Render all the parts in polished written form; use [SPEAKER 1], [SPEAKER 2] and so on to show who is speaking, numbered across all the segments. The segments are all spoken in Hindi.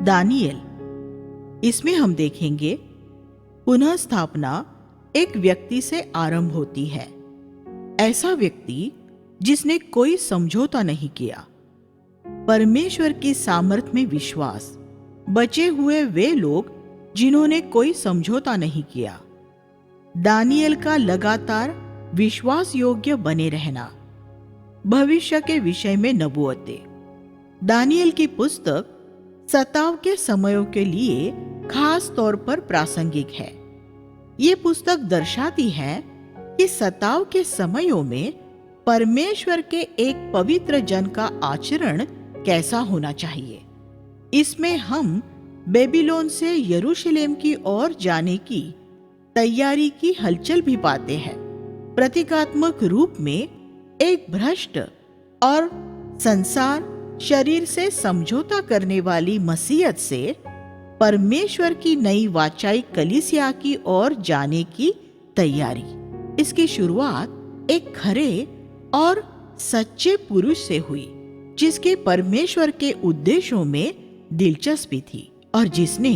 [SPEAKER 1] दानियल। इसमें हम देखेंगे पुनः स्थापना एक व्यक्ति से आरंभ होती है। ऐसा व्यक्ति जिसने कोई समझौता नहीं किया, परमेश्वर की सामर्थ में विश्वास। बचे हुए वे लोग जिन्होंने कोई समझौता नहीं किया। दानियल का लगातार विश्वास योग्य बने रहना। भविष्य के विषय में नबूवतें। दानियल की पुस्तक सताव के समयों के लिए खास तौर पर प्रासंगिक है। ये पुस्तक दर्शाती है कि सताव के समयों में परमेश्वर के एक पवित्र जन का आचरण कैसा होना चाहिए। इसमें हम बेबीलोन से यरूशलेम की ओर जाने की तैयारी की हलचल भी पाते हैं। प्रतीकात्मक रूप में एक भ्रष्ट और संसार शरीर से समझौता करने वाली मसीहत से परमेश्वर की नई वाचाई कलीसिया की ओर जाने की तैयारी। इसकी शुरुआत एक खरे और सच्चे पुरुष से हुई, जिसके परमेश्वर के उद्देश्यों में दिलचस्पी थी और जिसने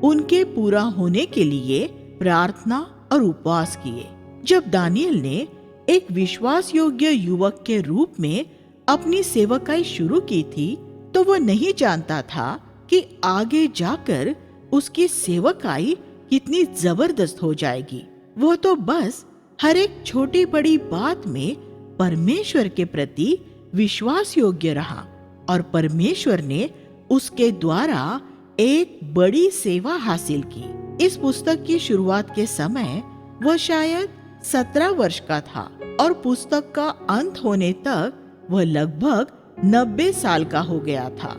[SPEAKER 1] उनके पूरा होने के लिए प्रार्थना और उपवास किए। जब दानियल ने एक विश्वास योग्य युवक के रूप में अपनी सेवकाई शुरू की थी, तो वह नहीं जानता था कि आगे जाकर उसकी सेवकाई कितनी जबरदस्त हो जाएगी। वो तो बस हर एक छोटी बड़ी बात में परमेश्वर के प्रति विश्वास योग्य रहा और परमेश्वर ने उसके द्वारा एक बड़ी सेवा हासिल की। इस पुस्तक की शुरुआत के समय वह शायद 17 वर्ष का था और पुस्तक का अंत होने तक वह लगभग 90 साल का हो गया था।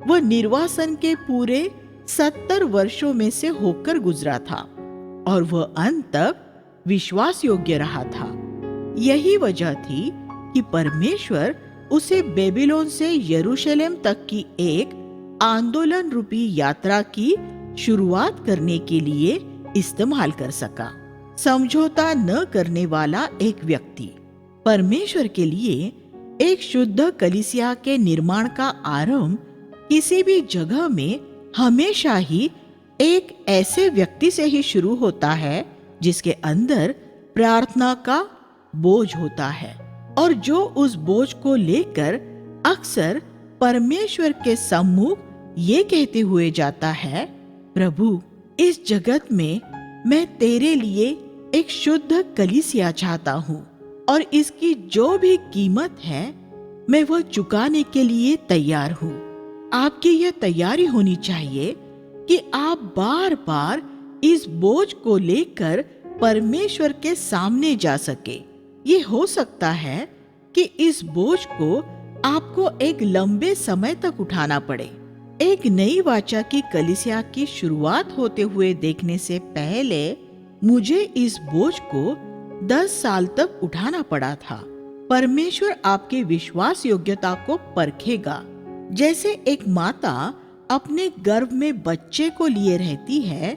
[SPEAKER 1] वह निर्वासन के पूरे 70 वर्षों में से होकर गुजरा था और वह अंत तक विश्वास योग्य रहा था। यही वजह थी कि परमेश्वर उसे बेबीलोन से यरूशलेम तक की एक आंदोलन रूपी यात्रा की शुरुआत करने के लिए इस्तेमाल कर सका। समझौता न करने वाला एक व्यक्ति। परमेश्वर के लिए एक शुद्ध कलीसिया के निर्माण का आरंभ किसी भी जगह में हमेशा ही एक ऐसे व्यक्ति से ही शुरू होता है जिसके अंदर प्रार्थना का बोझ होता है और जो उस बोझ को लेकर अक्सर परमेश्वर के सम्मुख ये कहते हुए जाता है, प्रभु, इस जगत में मैं तेरे लिए एक शुद्ध कलीसिया चाहता हूँ और इसकी जो भी कीमत है मैं वह चुकाने के लिए तैयार हूँ। आपकी यह तैयारी होनी चाहिए कि आप बार बार इस बोझ को लेकर परमेश्वर के सामने जा सके। ये हो सकता है कि इस बोझ को आपको एक लंबे समय तक उठाना पड़े। एक नई वाचा की कलीसिया की शुरुआत होते हुए देखने से पहले मुझे इस बोझ को 10 साल तक उठाना पड़ा था। परमेश्वर आपके विश्वास योग्यता को परखेगा। जैसे एक माता अपने गर्भ में बच्चे को लिए रहती है,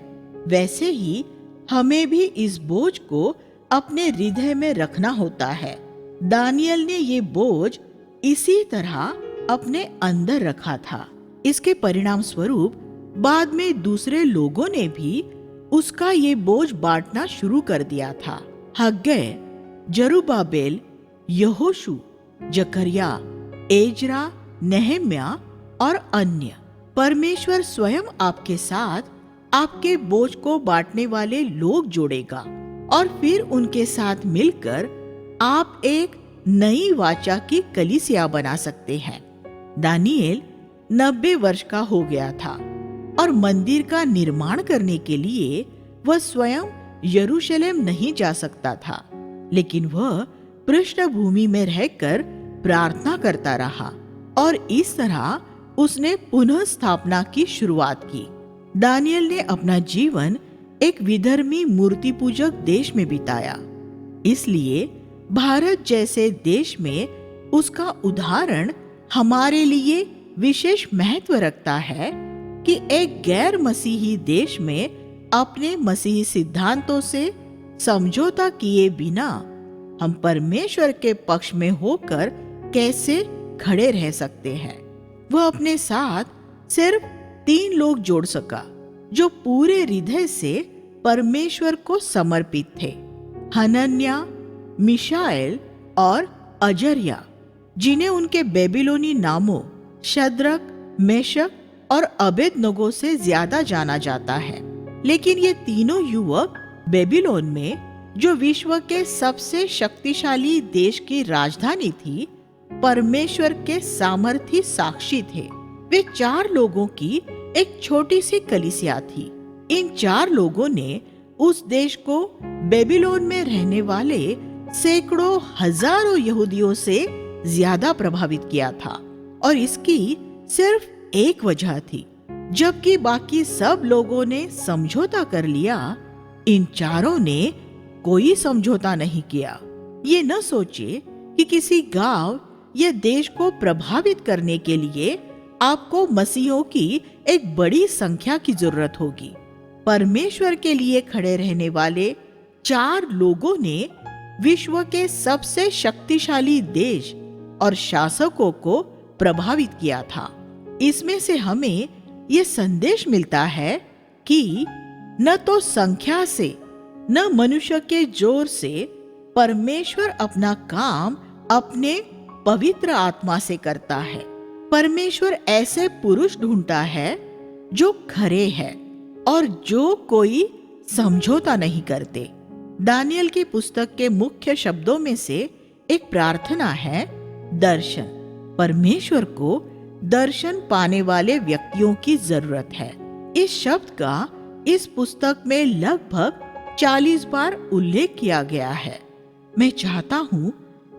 [SPEAKER 1] वैसे ही हमें भी इस बोझ को अपने हृदय में रखना होता है। दानियल ने ये बोझ इसी तरह अपने अंदर रखा था। इसके परिणाम स्वरूप बाद में दूसरे लोगों ने भी उसका ये बोझ बांटना शुरू कर दिया था। हग्गै, जरुब्बाबेल, यहोशू, जकरिया, एजरा, नेहम्या और अन्य। परमेश्वर स्वयं आपके साथ आपके बोझ को बांटने वाले लोग जोड़ेगा और फिर उनके साथ मिलकर आप एक नई वाचा की कलीसिया बना सकते हैं। दानिएल 90 वर्ष का हो गया था और मंदिर का निर्माण करने के लिए वह स्वयं यरूशलेम नहीं जा सकता था, लेकिन वह पृष्ठभूमि में रहकर प्रार्थना करता रहा और इस तरह उसने पुनः स्थापना की शुरुआत की। दानिएल ने अपना जीवन एक विधर्मी मूर्ति पूजक देश में बिताया, इसलिए भारत जैसे देश में उसका उदाहरण हमारे लिए विशेष महत्व रखता है कि एक गैर मसीही देश में अपने मसीही सिद्धांतों से समझौता किए बिना हम परमेश्वर के पक्ष में होकर कैसे खड़े रह सकते हैं। वह अपने साथ सिर्फ 3 लोग जोड़ सका जो पूरे हृदय से परमेश्वर को समर्पित थे। हनन्या, मिशाएल और अजर्या, जिन्हें उनके बेबीलोनी नामों शद्रक, मेशक और अबेदनगो से ज्यादा जाना जाता है। लेकिन ये तीनों युवक बेबीलोन में, जो विश्व के सबसे शक्तिशाली देश की राजधानी थी, परमेश्वर के सामर्थी साक्षी थे। वे 4 लोगों की एक छोटी सी कलीसिया थी। इन 4 लोगों ने उस देश को बेबीलोन में रहने वाले सैकड़ों हजारों यहूदियों से ज्यादा प्रभावित किया था, और इसकी सिर्फ एक वजह थी। जबकि बाकी सब लोगों ने समझौता कर लिया, इन चारों ने कोई समझौता नहीं किया। ये न सोचे कि किसी गांव या देश को प्रभावित करने के लिए आपको मसीहों की एक बड़ी संख्या की जरूरत होगी। परमेश्वर के लिए खड़े रहने वाले 4 लोगों ने विश्व के सबसे शक्तिशाली देश और शासकों को प्रभावित किया था। इसमें से हमें यह संदेश मिलता है कि न तो संख्या से न मनुष्य के जोर से परमेश्वर अपना काम अपने पवित्र आत्मा से करता है। परमेश्वर ऐसे पुरुष ढूंढता है जो खरे हैं और जो कोई समझौता नहीं करते। दानियल की पुस्तक के मुख्य शब्दों में से एक प्रार्थना है दर्शन। परमेश्वर को दर्शन पाने वाले व्यक्तियों की जरूरत है। इस शब्द का इस पुस्तक में लगभग 40 बार उल्लेख किया गया है। मैं चाहता हूँ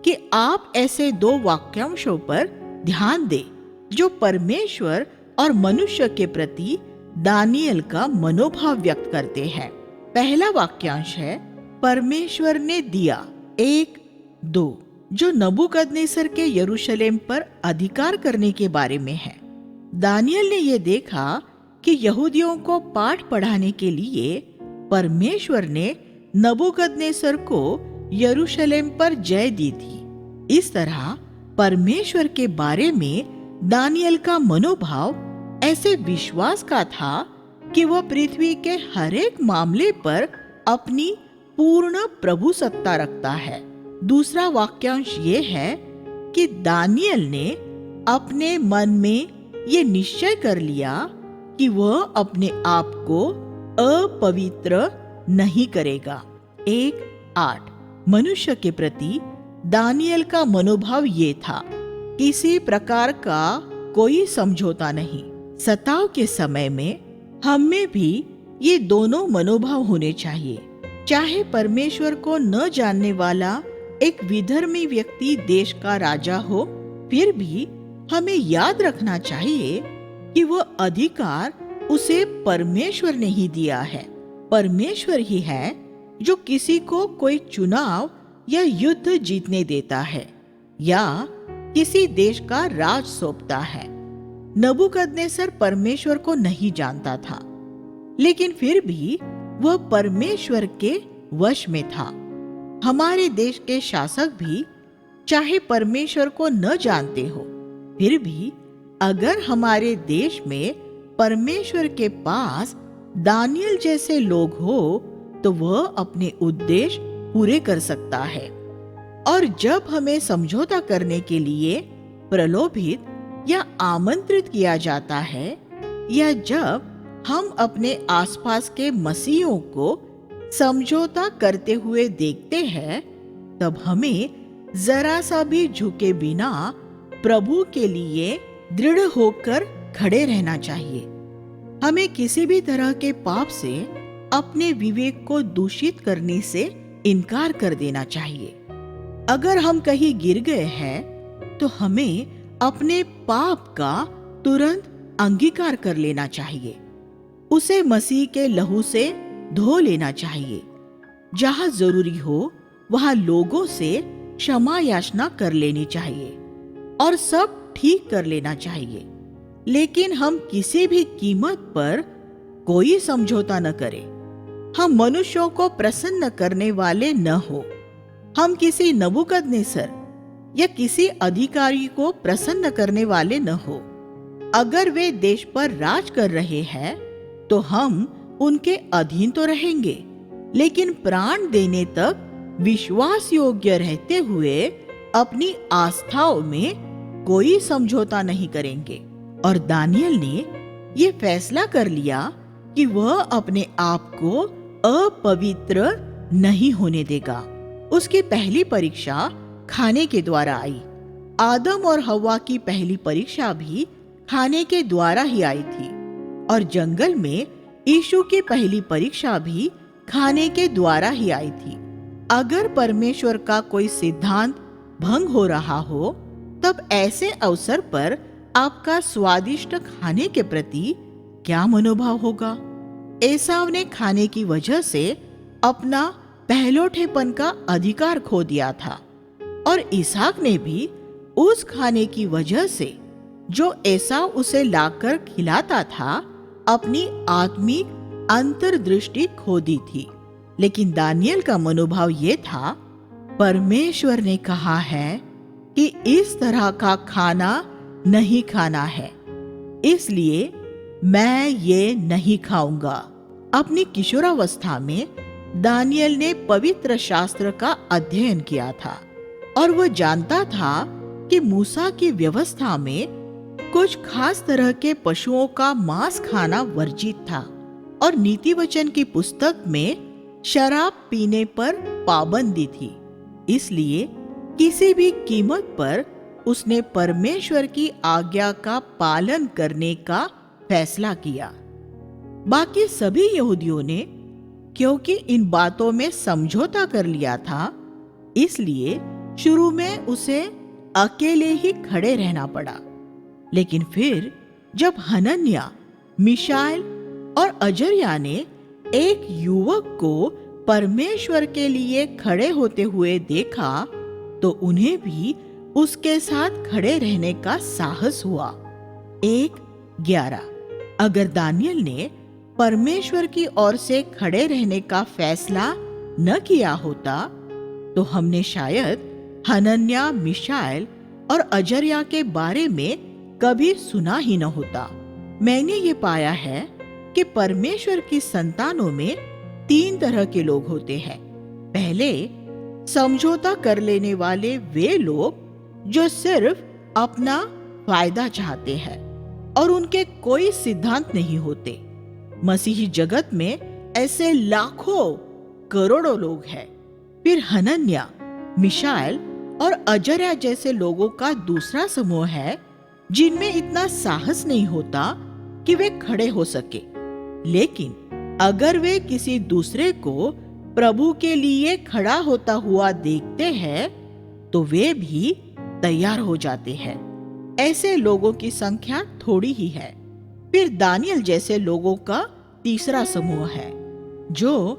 [SPEAKER 1] कि आप ऐसे 2 वाक्यांशों पर ध्यान दें जो परमेश्वर और मनुष्य के प्रति दानियल का मनोभाव व्यक्त करते हैं। पहला वाक्यांश है परमेश्वर ने दिया 1-2, जो नबूकदनेस्सर के यरूशलेम पर अधिकार करने के बारे में है। दानियल ने यह देखा कि यहूदियों को पाठ पढ़ाने के लिए परमेश्वर ने नबूकदनेस्सर को यरूशलेम पर जय दी थी। इस तरह परमेश्वर के बारे में दानियल का मनोभाव ऐसे विश्वास का था कि वह पृथ्वी के हर एक मामले पर अपनी पूर्ण प्रभु सत्ता रखता है। दूसरा वाक्यांश ये है कि दानियल ने अपने मन में ये निश्चय कर लिया कि वह अपने आप को अपवित्र नहीं करेगा। 1:8 मनुष्य के प्रति दानियल का मनोभाव ये था, किसी प्रकार का कोई समझौता नहीं। सताव के समय में हम में भी ये दोनों मनोभाव होने चाहिए। चाहे परमेश्वर को न जानने वाला एक विधर्मी व्यक्ति देश का राजा हो, फिर भी हमें याद रखना चाहिए कि वह अधिकार उसे परमेश्वर ने ही दिया है। परमेश्वर ही है जो किसी को कोई चुनाव या युद्ध जीतने देता है या किसी देश का राज सौंपता है। नबूकदनेस्सर परमेश्वर को नहीं जानता था, लेकिन फिर भी वह परमेश्वर के वश में था। हमारे देश के शासक भी चाहे परमेश्वर को न जानते हो, फिर भी अगर हमारे देश में परमेश्वर के पास दानियल जैसे लोग हो तो वह अपने उद्देश्य पूरे कर सकता है। और जब हमें समझौता करने के लिए प्रलोभित या आमंत्रित किया जाता है, या जब हम अपने आसपास के मसीहों को समझौता करते हुए देखते हैं, तब हमें जरा सा भी झुके बिना प्रभु के लिए दृढ़ होकर खड़े रहना चाहिए। हमें किसी भी तरह के पाप से अपने विवेक को दूषित करने से इनकार कर देना चाहिए। अगर हम कहीं गिर गए हैं तो हमें अपने पाप का तुरंत अंगीकार कर लेना चाहिए। उसे मसीह के लहू से धो लेना चाहिए। जहां जरूरी हो वहां लोगों से क्षमा याचना कर लेनी चाहिए और सब ठीक कर लेना चाहिए। लेकिन हम किसी भी कीमत पर कोई समझौता न करें। हम मनुष्यों को प्रसन्न करने वाले न हो। हम किसी नबूकदनेस्सर या किसी अधिकारी को प्रसन्न करने वाले न हो। अगर वे देश पर राज कर रहे हैं तो हम उनके अधीन तो रहेंगे, लेकिन प्राण देने तक विश्वास योग्य रहते हुए अपनी आस्थाओं में कोई समझौता नहीं करेंगे। और दानियल ने ये फैसला कर लिया कि वह अपने आप को अपवित्र नहीं होने देगा। उसकी पहली परीक्षा खाने के द्वारा आई। आदम और हव्वा की पहली परीक्षा भी खाने के द्वारा ही आई थी, और जंगल में यीशु की पहली परीक्षा भी खाने के द्वारा ही आई थी। अगर परमेश्वर का कोई सिद्धांत भंग हो रहा हो, तब ऐसे अवसर पर आपका स्वादिष्ट खाने के प्रति क्या मनोभाव होगा? एसाव ने खाने की वजह से अपना पहलौठेपन का अधिकार खो दिया था, और इसहाक ने भी उस खाने की वजह से जो एसाव उसे लाकर खिलाता था अपनी आत्मिक अंतर्दृष्टि खो दी थी। लेकिन दानियल का मनोभाव ये था, परमेश्वर ने कहा है कि इस तरह का खाना नहीं खाना है, इसलिए मैं ये नहीं खाऊंगा। अपनी किशोरावस्था में दानियल ने पवित्र शास्त्र का अध्ययन किया था, और वह जानता था कि मूसा की व्यवस्था में कुछ खास तरह के पशुओं का मांस खाना वर्जित था, और नीति वचन की पुस्तक में शराब पीने पर पाबंदी थी। इसलिए किसी भी कीमत पर उसने परमेश्वर की आज्ञा का पालन करने का फैसला किया। बाकी सभी यहूदियों ने क्योंकि इन बातों में समझौता कर लिया था, इसलिए शुरू में उसे अकेले ही खड़े रहना पड़ा। लेकिन फिर जब हनन्याह, मिशाएल और अजर्या ने एक युवक को परमेश्वर के लिए खड़े होते हुए देखा, तो उन्हें भी उसके साथ खड़े रहने का साहस हुआ। 1:11। अगर दानियल ने परमेश्वर की ओर से खड़े रहने का फैसला न किया होता, तो हमने शायद हनन्याह, मिशाएल और अजर्या के बारे में कभी सुना ही न होता। मैंने ये पाया है कि परमेश्वर की संतानों में 3 तरह के लोग होते हैं। पहले, समझौता कर लेने वाले वे लोग जो सिर्फ अपना फायदा चाहते हैं और उनके कोई सिद्धांत नहीं होते। मसीही जगत में ऐसे लाखों करोड़ों लोग हैं। फिर हनन्याह, मिशाएल और अजर्या जैसे लोगों का दूसरा समूह है, जिनमें इतना साहस नहीं होता कि वे खड़े हो सके, लेकिन अगर वे किसी दूसरे को प्रभु के लिए खड़ा होता हुआ देखते हैं तो वे भी तैयार हो जाते हैं। ऐसे लोगों की संख्या थोड़ी ही है। फिर दानियल जैसे लोगों का तीसरा समूह है, जो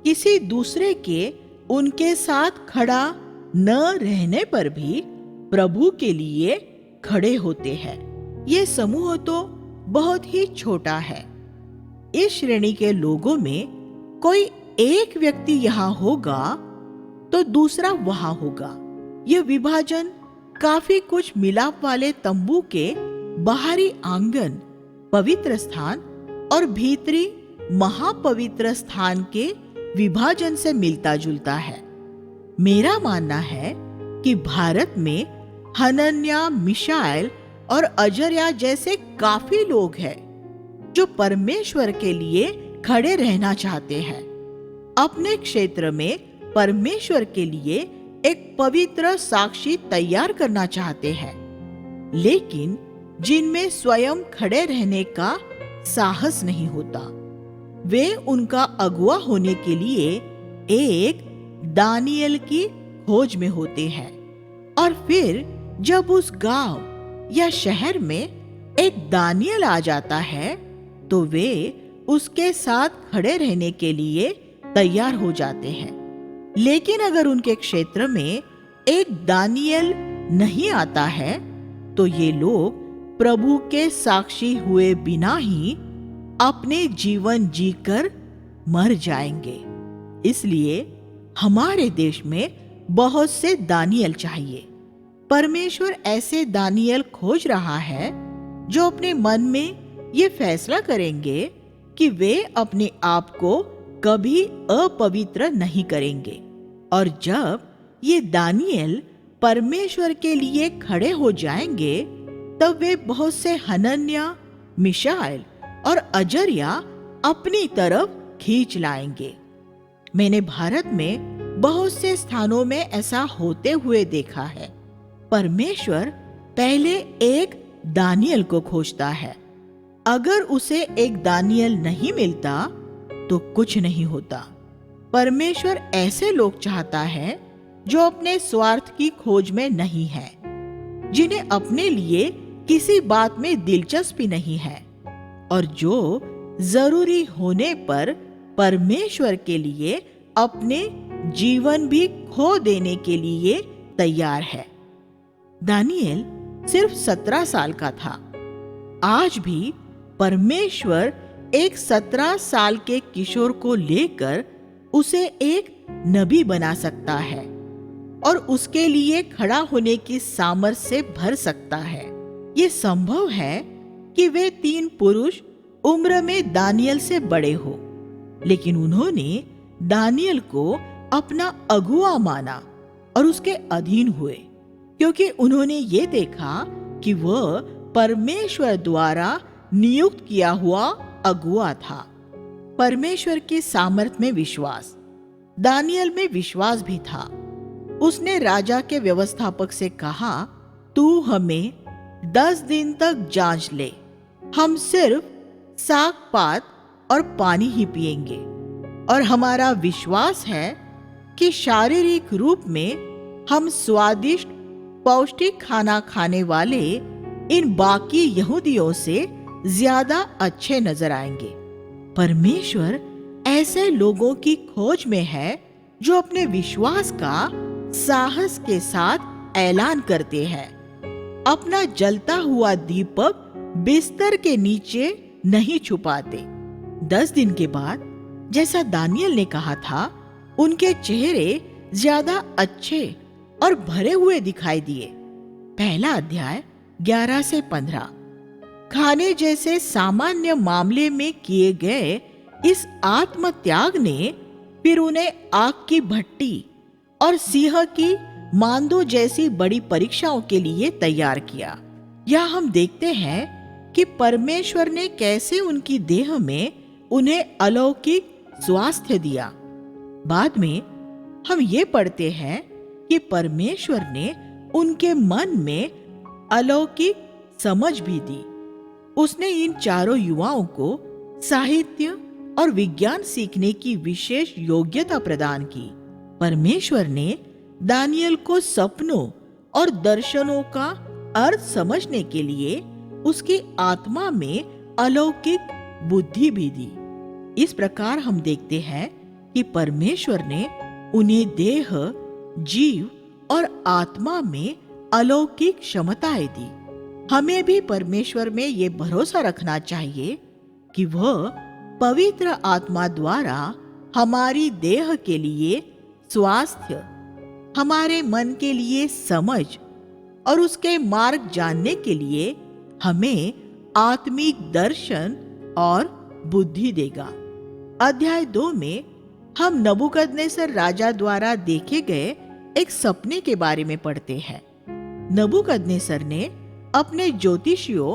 [SPEAKER 1] किसी दूसरे के उनके साथ खड़ा न रहने पर भी प्रभु के लिए खड़े होते हैं। ये समूह तो बहुत ही छोटा है। इस श्रेणी के लोगों में कोई एक व्यक्ति यहाँ होगा तो दूसरा वहां होगा। यह विभाजन काफी कुछ मिलाप वाले तंबू के बाहरी आंगन, पवित्र स्थान और भीतरी महापवित्र स्थान के विभाजन से मिलता जुलता है। मेरा मानना है कि भारत में हनन्याह, मिशाएल और अजर्या जैसे काफी लोग हैं जो परमेश्वर के लिए खड़े रहना चाहते हैं, अपने क्षेत्र में परमेश्वर के लिए एक पवित्र साक्षी तैयार करना चाहते हैं, लेकिन जिनमें स्वयं खड़े रहने का साहस नहीं होता। वे उनका अगुवा होने के लिए एक दानियल की खोज में होते हैं, और फिर जब उस गांव या शहर में एक दानियल आ जाता है तो वे उसके साथ खड़े रहने के लिए तैयार हो जाते हैं। लेकिन अगर उनके क्षेत्र में एक दानियल नहीं आता है तो ये लोग प्रभु के साक्षी हुए बिना ही अपने जीवन जीकर मर जाएंगे। इसलिए हमारे देश में बहुत से दानियल चाहिए। परमेश्वर ऐसे दानियल खोज रहा है जो अपने मन में ये फैसला करेंगे कि वे अपने आप को कभी अपवित्र नहीं करेंगे। और जब ये दानिएल परमेश्वर के लिए खड़े हो जाएंगे, तब वे बहुत से हनन्या, मिशाएल और अजर्या अपनी तरफ खींच लाएंगे। मैंने भारत में बहुत से स्थानों में ऐसा होते हुए देखा है। परमेश्वर पहले एक दानिएल को खोजता है। अगर उसे एक दानिएल नहीं मिलता तो कुछ नहीं होता। परमेश्वर ऐसे लोग चाहता है जो अपने स्वार्थ की खोज में नहीं है, जिन्हें अपने लिए किसी बात में दिलचस्पी नहीं है और जो जरूरी होने पर परमेश्वर के लिए अपने जीवन भी खो देने के लिए तैयार है। दानिएल सिर्फ 17 साल का था। आज भी परमेश्वर एक 17 साल के किशोर को लेकर उसे एक नबी बना सकता है और उसके लिए खड़ा होने की सामर्थ्य से भर सकता है। ये संभव है कि वे 3 पुरुष उम्र में दानिएल से बड़े हो, लेकिन उन्होंने दानिएल को अपना अगुआ माना और उसके अधीन हुए, क्योंकि उन्होंने ये देखा कि वह परमेश्वर द्वारा नियुक्त किया हुआ अगुआ था। परमेश्वर की सामर्थ्य में विश्वास। दानिएल में विश्वास भी था। उसने राजा के व्यवस्थापक से कहा, तू हमें 10 दिन तक जांच ले। हम सिर्फ साग पात और पानी ही पिएंगे और हमारा विश्वास है कि शारीरिक रूप में हम स्वादिष्ट पौष्टिक खाना खाने वाले इन बाकी यहूदियों से ज्यादा अच्छे नजर आएंगे। परमेश्वर ऐसे लोगों की खोज में है जो अपने विश्वास का साहस के साथ ऐलान करते हैं। अपना जलता हुआ दीपक बिस्तर के नीचे नहीं छुपाते। 10 दिन के बाद, जैसा दानिएल ने कहा था, उनके चेहरे ज्यादा अच्छे और भरे हुए दिखाई दिए। पहला अध्याय 11 से 15। खाने जैसे सामान्य मामले में किए गए इस आत्म त्याग ने फिर उन्हें आग की भट्टी और सिंह की मांदो जैसी बड़ी परीक्षाओं के लिए तैयार किया। यह हम देखते हैं कि परमेश्वर ने कैसे उनकी देह में उन्हें अलौकिक स्वास्थ्य दिया। बाद में हम ये पढ़ते हैं कि परमेश्वर ने उनके मन में अलौकिक समझ भी दी। उसने इन चारों युवाओं को साहित्य और विज्ञान सीखने की विशेष योग्यता प्रदान की। परमेश्वर ने दानिएल को सपनों और दर्शनों का अर्थ समझने के लिए उसकी आत्मा में अलौकिक बुद्धि भी दी। इस प्रकार हम देखते हैं कि परमेश्वर ने उन्हें देह, जीव और आत्मा में अलौकिक क्षमताएं दी। हमें भी परमेश्वर में ये भरोसा रखना चाहिए कि वह पवित्र आत्मा द्वारा हमारी देह के लिए स्वास्थ्य, हमारे मन के लिए समझ और उसके मार्ग जानने के लिए हमें आत्मिक दर्शन और बुद्धि देगा। अध्याय 2 में हम नबूकदनेस्सर राजा द्वारा देखे गए एक सपने के बारे में पढ़ते हैं। नबूकदनेस्सर ने अपने ज्योतिषियों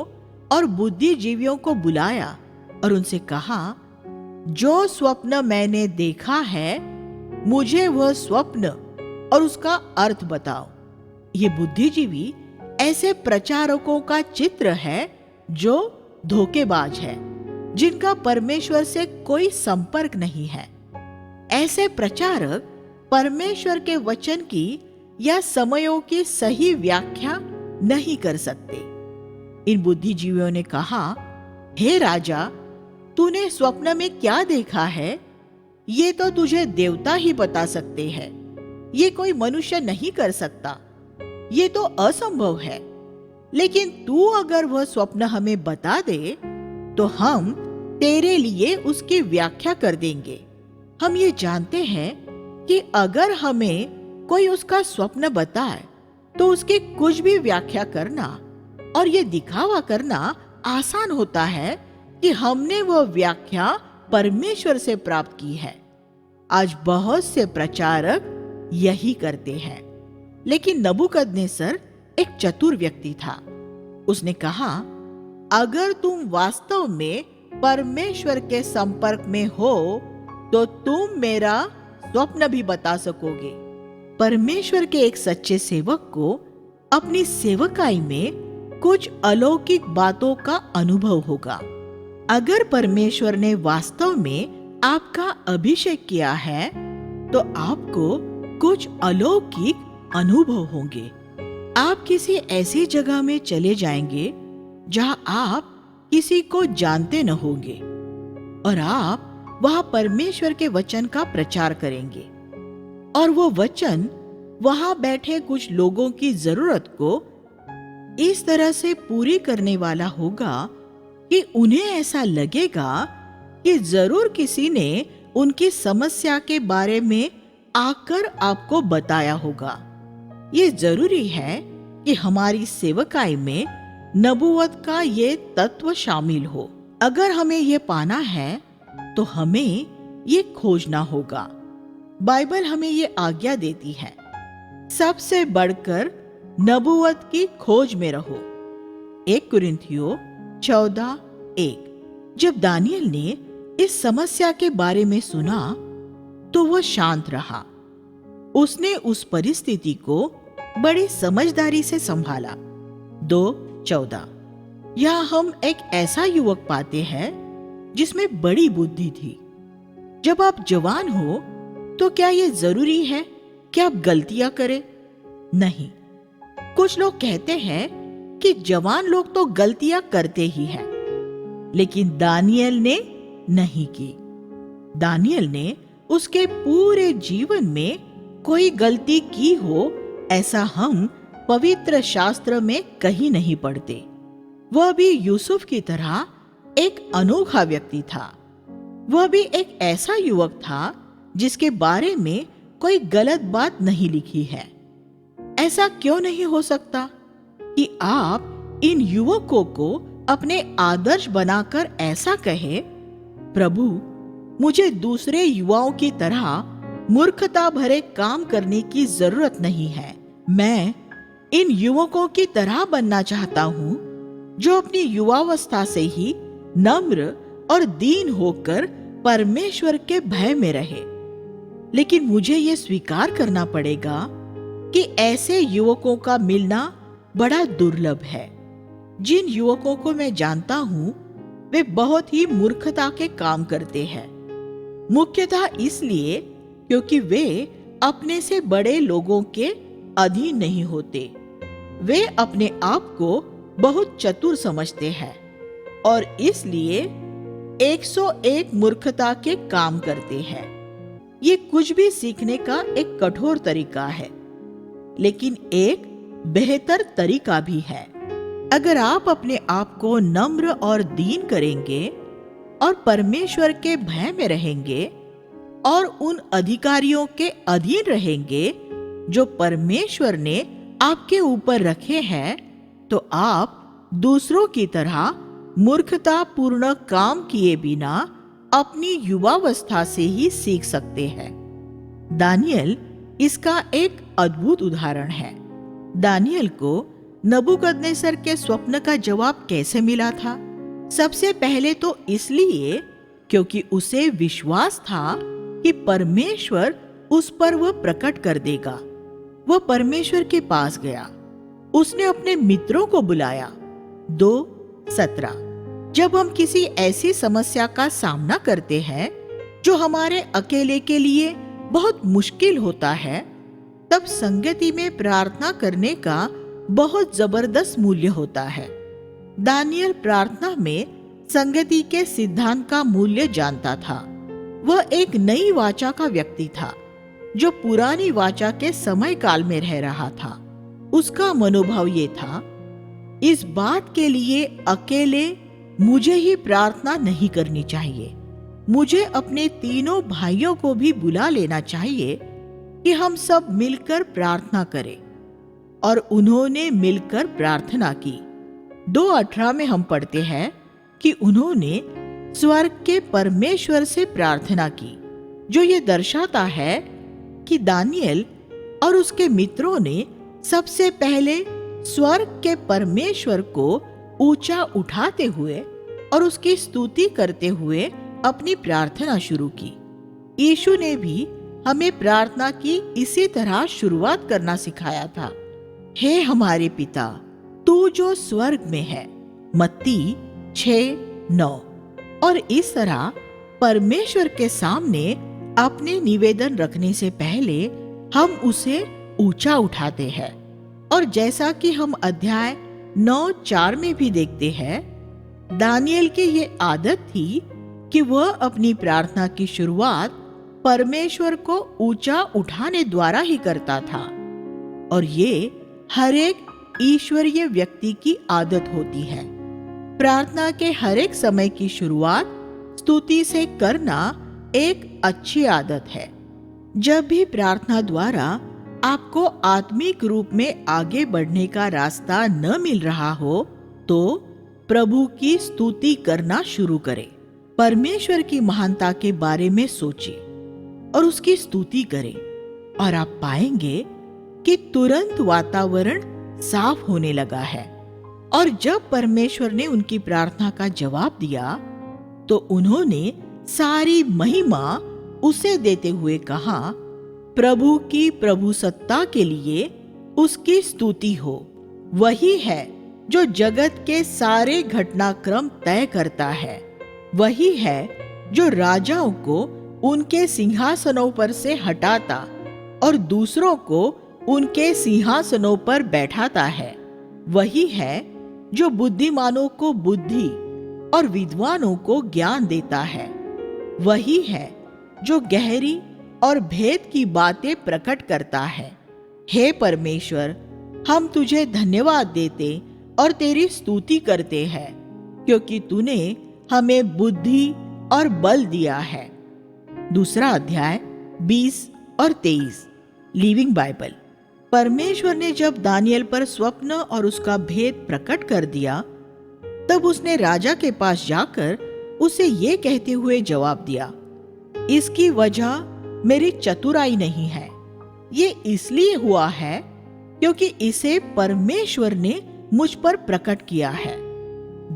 [SPEAKER 1] और बुद्धिजीवियों को बुलाया और उनसे कहा, जो स्वप्न मैंने देखा है, मुझे वह स्वप्न और उसका अर्थ बताओ। ये बुद्धिजीवी ऐसे प्रचारकों का चित्र है जो धोखेबाज है, जिनका परमेश्वर से कोई संपर्क नहीं है। ऐसे प्रचारक परमेश्वर के वचन की या समयों की सही व्याख्या नहीं कर सकते। इन बुद्धिजीवियों ने कहा, हे राजा, तूने स्वप्न में क्या देखा है? ये तो तुझे देवता ही बता सकते हैं। ये कोई मनुष्य नहीं कर सकता। ये तो असंभव है। लेकिन तू अगर वह स्वप्न हमें बता दे तो हम तेरे लिए उसकी व्याख्या कर देंगे। हम ये जानते हैं कि अगर हमें कोई उसका स्वप्न बताए तो उसकी कुछ भी व्याख्या करना और ये दिखावा करना आसान होता है कि हमने वह व्याख्या परमेश्वर से प्राप्त की है। आज बहुत से प्रचारक यही करते हैं। लेकिन नबूकदनेस्सर एक चतुर व्यक्ति था। उसने कहा, अगर तुम वास्तव में परमेश्वर के संपर्क में हो तो तुम मेरा स्वप्न भी बता सकोगे। परमेश्वर के एक सच्चे सेवक को अपनी सेवकाई में कुछ अलौकिक बातों का अनुभव होगा। अगर परमेश्वर ने वास्तव में आपका अभिषेक किया है तो आपको कुछ अलौकिक अनुभव होंगे। आप किसी ऐसी जगह में चले जाएंगे जहां आप किसी को जानते न होंगे और आप वहां परमेश्वर के वचन का प्रचार करेंगे और वो वचन वहां बैठे कुछ लोगों की जरूरत को इस तरह से पूरी करने वाला होगा कि उन्हें ऐसा लगेगा कि जरूर किसी ने उनकी समस्या के बारे में आकर आपको बताया होगा। ये जरूरी है कि हमारी सेवकाई में नबूवत का ये तत्व शामिल हो। अगर हमें ये पाना है तो हमें ये खोजना होगा। बाइबल हमें ये आज्ञा देती है, सबसे बढ़कर नबूवत की खोज में रहो। 1 कुरिन्थियों 14:1। जब दानियल ने इस समस्या के बारे में सुना तो वह शांत रहा। उसने उस परिस्थिति को बड़ी समझदारी से संभाला। 2:14। यहाँ हम एक ऐसा युवक पाते हैं जिसमें बड़ी बुद्धि थी। जब आप जवान हो तो क्या यह जरूरी है कि आप गलतियां करें? नहीं। कुछ लोग कहते हैं कि जवान लोग तो गलतियां करते ही हैं, लेकिन दानियल ने नहीं की। दानियल ने उसके पूरे जीवन में कोई गलती की हो ऐसा हम पवित्र शास्त्र में कहीं नहीं पढ़ते। वह भी यूसुफ की तरह एक अनोखा व्यक्ति था। वह भी एक ऐसा युवक था जिसके बारे में कोई गलत बात नहीं लिखी है। ऐसा क्यों नहीं हो सकता कि आप इन युवकों को अपने आदर्श बनाकर ऐसा कहे, प्रभु मुझे दूसरे युवाओं की तरह मूर्खता भरे काम करने की जरूरत नहीं है। मैं इन युवकों की तरह बनना चाहता हूँ जो अपनी युवावस्था से ही नम्र और दीन होकर परमेश्वर के भय में रहे। लेकिन मुझे ये स्वीकार करना पड़ेगा कि ऐसे युवकों का मिलना बड़ा दुर्लभ है। जिन युवकों को मैं जानता हूँ वे बहुत ही मूर्खता के काम करते हैं, मुख्यतः इसलिए क्योंकि वे अपने से बड़े लोगों के अधीन नहीं होते। वे अपने आप को बहुत चतुर समझते हैं और इसलिए 101 मूर्खता के काम करते हैं। ये कुछ भी सीखने का एक कठोर तरीका है, लेकिन एक बेहतर तरीका भी है। अगर आप अपने आप को नम्र और दीन करेंगे और परमेश्वर के भय में रहेंगे और उन अधिकारियों के अधीन रहेंगे जो परमेश्वर ने आपके ऊपर रखे हैं, तो आप दूसरों की तरह मूर्खतापूर्ण काम किए बिना अपनी युवावस्था से ही सीख सकते हैं। दानियल इसका एक अद्भुत उदाहरण है। दानियल को नबूकदनेस्सर के स्वप्न का जवाब कैसे मिला था? सबसे पहले तो इसलिए क्योंकि उसे विश्वास था कि परमेश्वर उस पर वह प्रकट कर देगा। वह परमेश्वर के पास गया। उसने अपने मित्रों को बुलाया। 2:17। जब हम किसी ऐसी समस्या का सामना करते हैं जो हमारे अकेले के लिए बहुत मुश्किल होता है, तब संगति में प्रार्थना करने का बहुत जबरदस्त मूल्य होता है। दानियल प्रार्थना में संगति के सिद्धांत का मूल्य जानता था। वह एक नई वाचा का व्यक्ति था जो पुरानी वाचा के समय काल में रह रहा था। उसका मनोभाव ये था, इस बात के लिए अकेले मुझे ही प्रार्थना नहीं करनी चाहिए। मुझे अपने तीनों भाइयों को भी बुला लेना चाहिए कि हम सब मिलकर प्रार्थना करें। और उन्होंने मिलकर प्रार्थना की। 2:18 में हम पढ़ते हैं कि उन्होंने स्वर्ग के परमेश्वर से प्रार्थना की, जो ये दर्शाता है कि दानियल और उसके मित्रों ने सबसे पहले स्वर्ग के परमेश्वर को ऊंचा उठाते हुए और उसकी स्तुति करते हुए अपनी प्रार्थना शुरू की। यीशु ने भी हमें प्रार्थना की इसी तरह शुरुआत करना सिखाया था। हे हमारे पिता, तू जो स्वर्ग में है, मत्ती 6:9। और इस तरह परमेश्वर के सामने अपने निवेदन रखने से पहले हम उसे ऊंचा उठाते हैं। और जैसा कि हम अध्याय 9:4 में भी देखते हैं, दानियल की ये आदत थी कि वह अपनी प्रार्थना की शुरुआत परमेश्वर को ऊंचा उठाने द्वारा ही करता था। और ये हर एक ईश्वरीय व्यक्ति की आदत होती है। प्रार्थना के हर एक समय की शुरुआत स्तुति से करना एक अच्छी आदत है। जब भी प्रार्थना द्वारा आपको आत्मिक रूप में आगे बढ़ने का रास्ता न मिल रहा हो, तो प्रभु की स्तुति करना शुरू करें। परमेश्वर की महानता के बारे में सोचिए और उसकी स्तुति करें, और आप पाएंगे कि तुरंत वातावरण साफ होने लगा है। और जब परमेश्वर ने उनकी प्रार्थना का जवाब दिया, तो उन्होंने सारी महिमा उसे देते हुए कहा, प्रभु की प्रभुसत्ता के लिए उसकी स्तुति हो। वही है जो जगत के सारे घटनाक्रम तय करता है। वही है जो राजाओं को उनके सिंहासनों पर से हटाता और दूसरों को उनके सिंहासनों पर बैठाता है। वही है जो बुद्धिमानों को बुद्धि और विद्वानों को ज्ञान देता है। वही है जो गहरी और भेद की बातें प्रकट करता है। हे परमेश्वर, हम तुझे धन्यवाद देते और तेरी स्तुति करते हैं, क्योंकि तूने हमें बुद्धि और बल दिया है। दूसरा अध्याय 20 और 23 लिविंग बाइबल। परमेश्वर ने जब दानियल पर स्वप्न और उसका भेद प्रकट कर दिया, तब उसने राजा के पास जाकर उसे ये कहते हुए जवाब दिया, इसकी वजह मेरी चतुराई नहीं है। ये इसलिए हुआ है क्योंकि इसे परमेश्वर ने मुझ पर प्रकट किया है।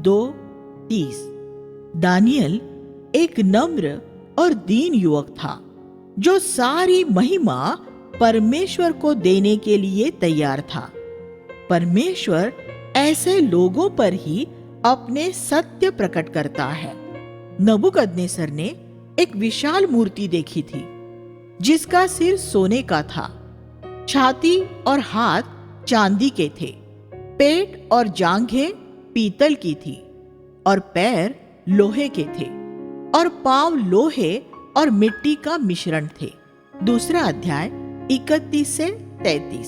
[SPEAKER 1] 2:30। दानियल एक नम्र और दीन युवक था, जो सारी महिमा परमेश्वर को देने के लिए तैयार था। परमेश्वर ऐसे लोगों पर ही अपने सत्य प्रकट करता है। नबूकदनेस्सर ने एक विशाल मूर्ति देखी थी, जिसका सिर सोने का था, छाती और हाथ चांदी के थे, पेट और जांघें पीतल की थी, और पैर लोहे के थे, और पांव लोहे और मिट्टी का मिश्रण थे। दूसरा अध्याय 31 से 33।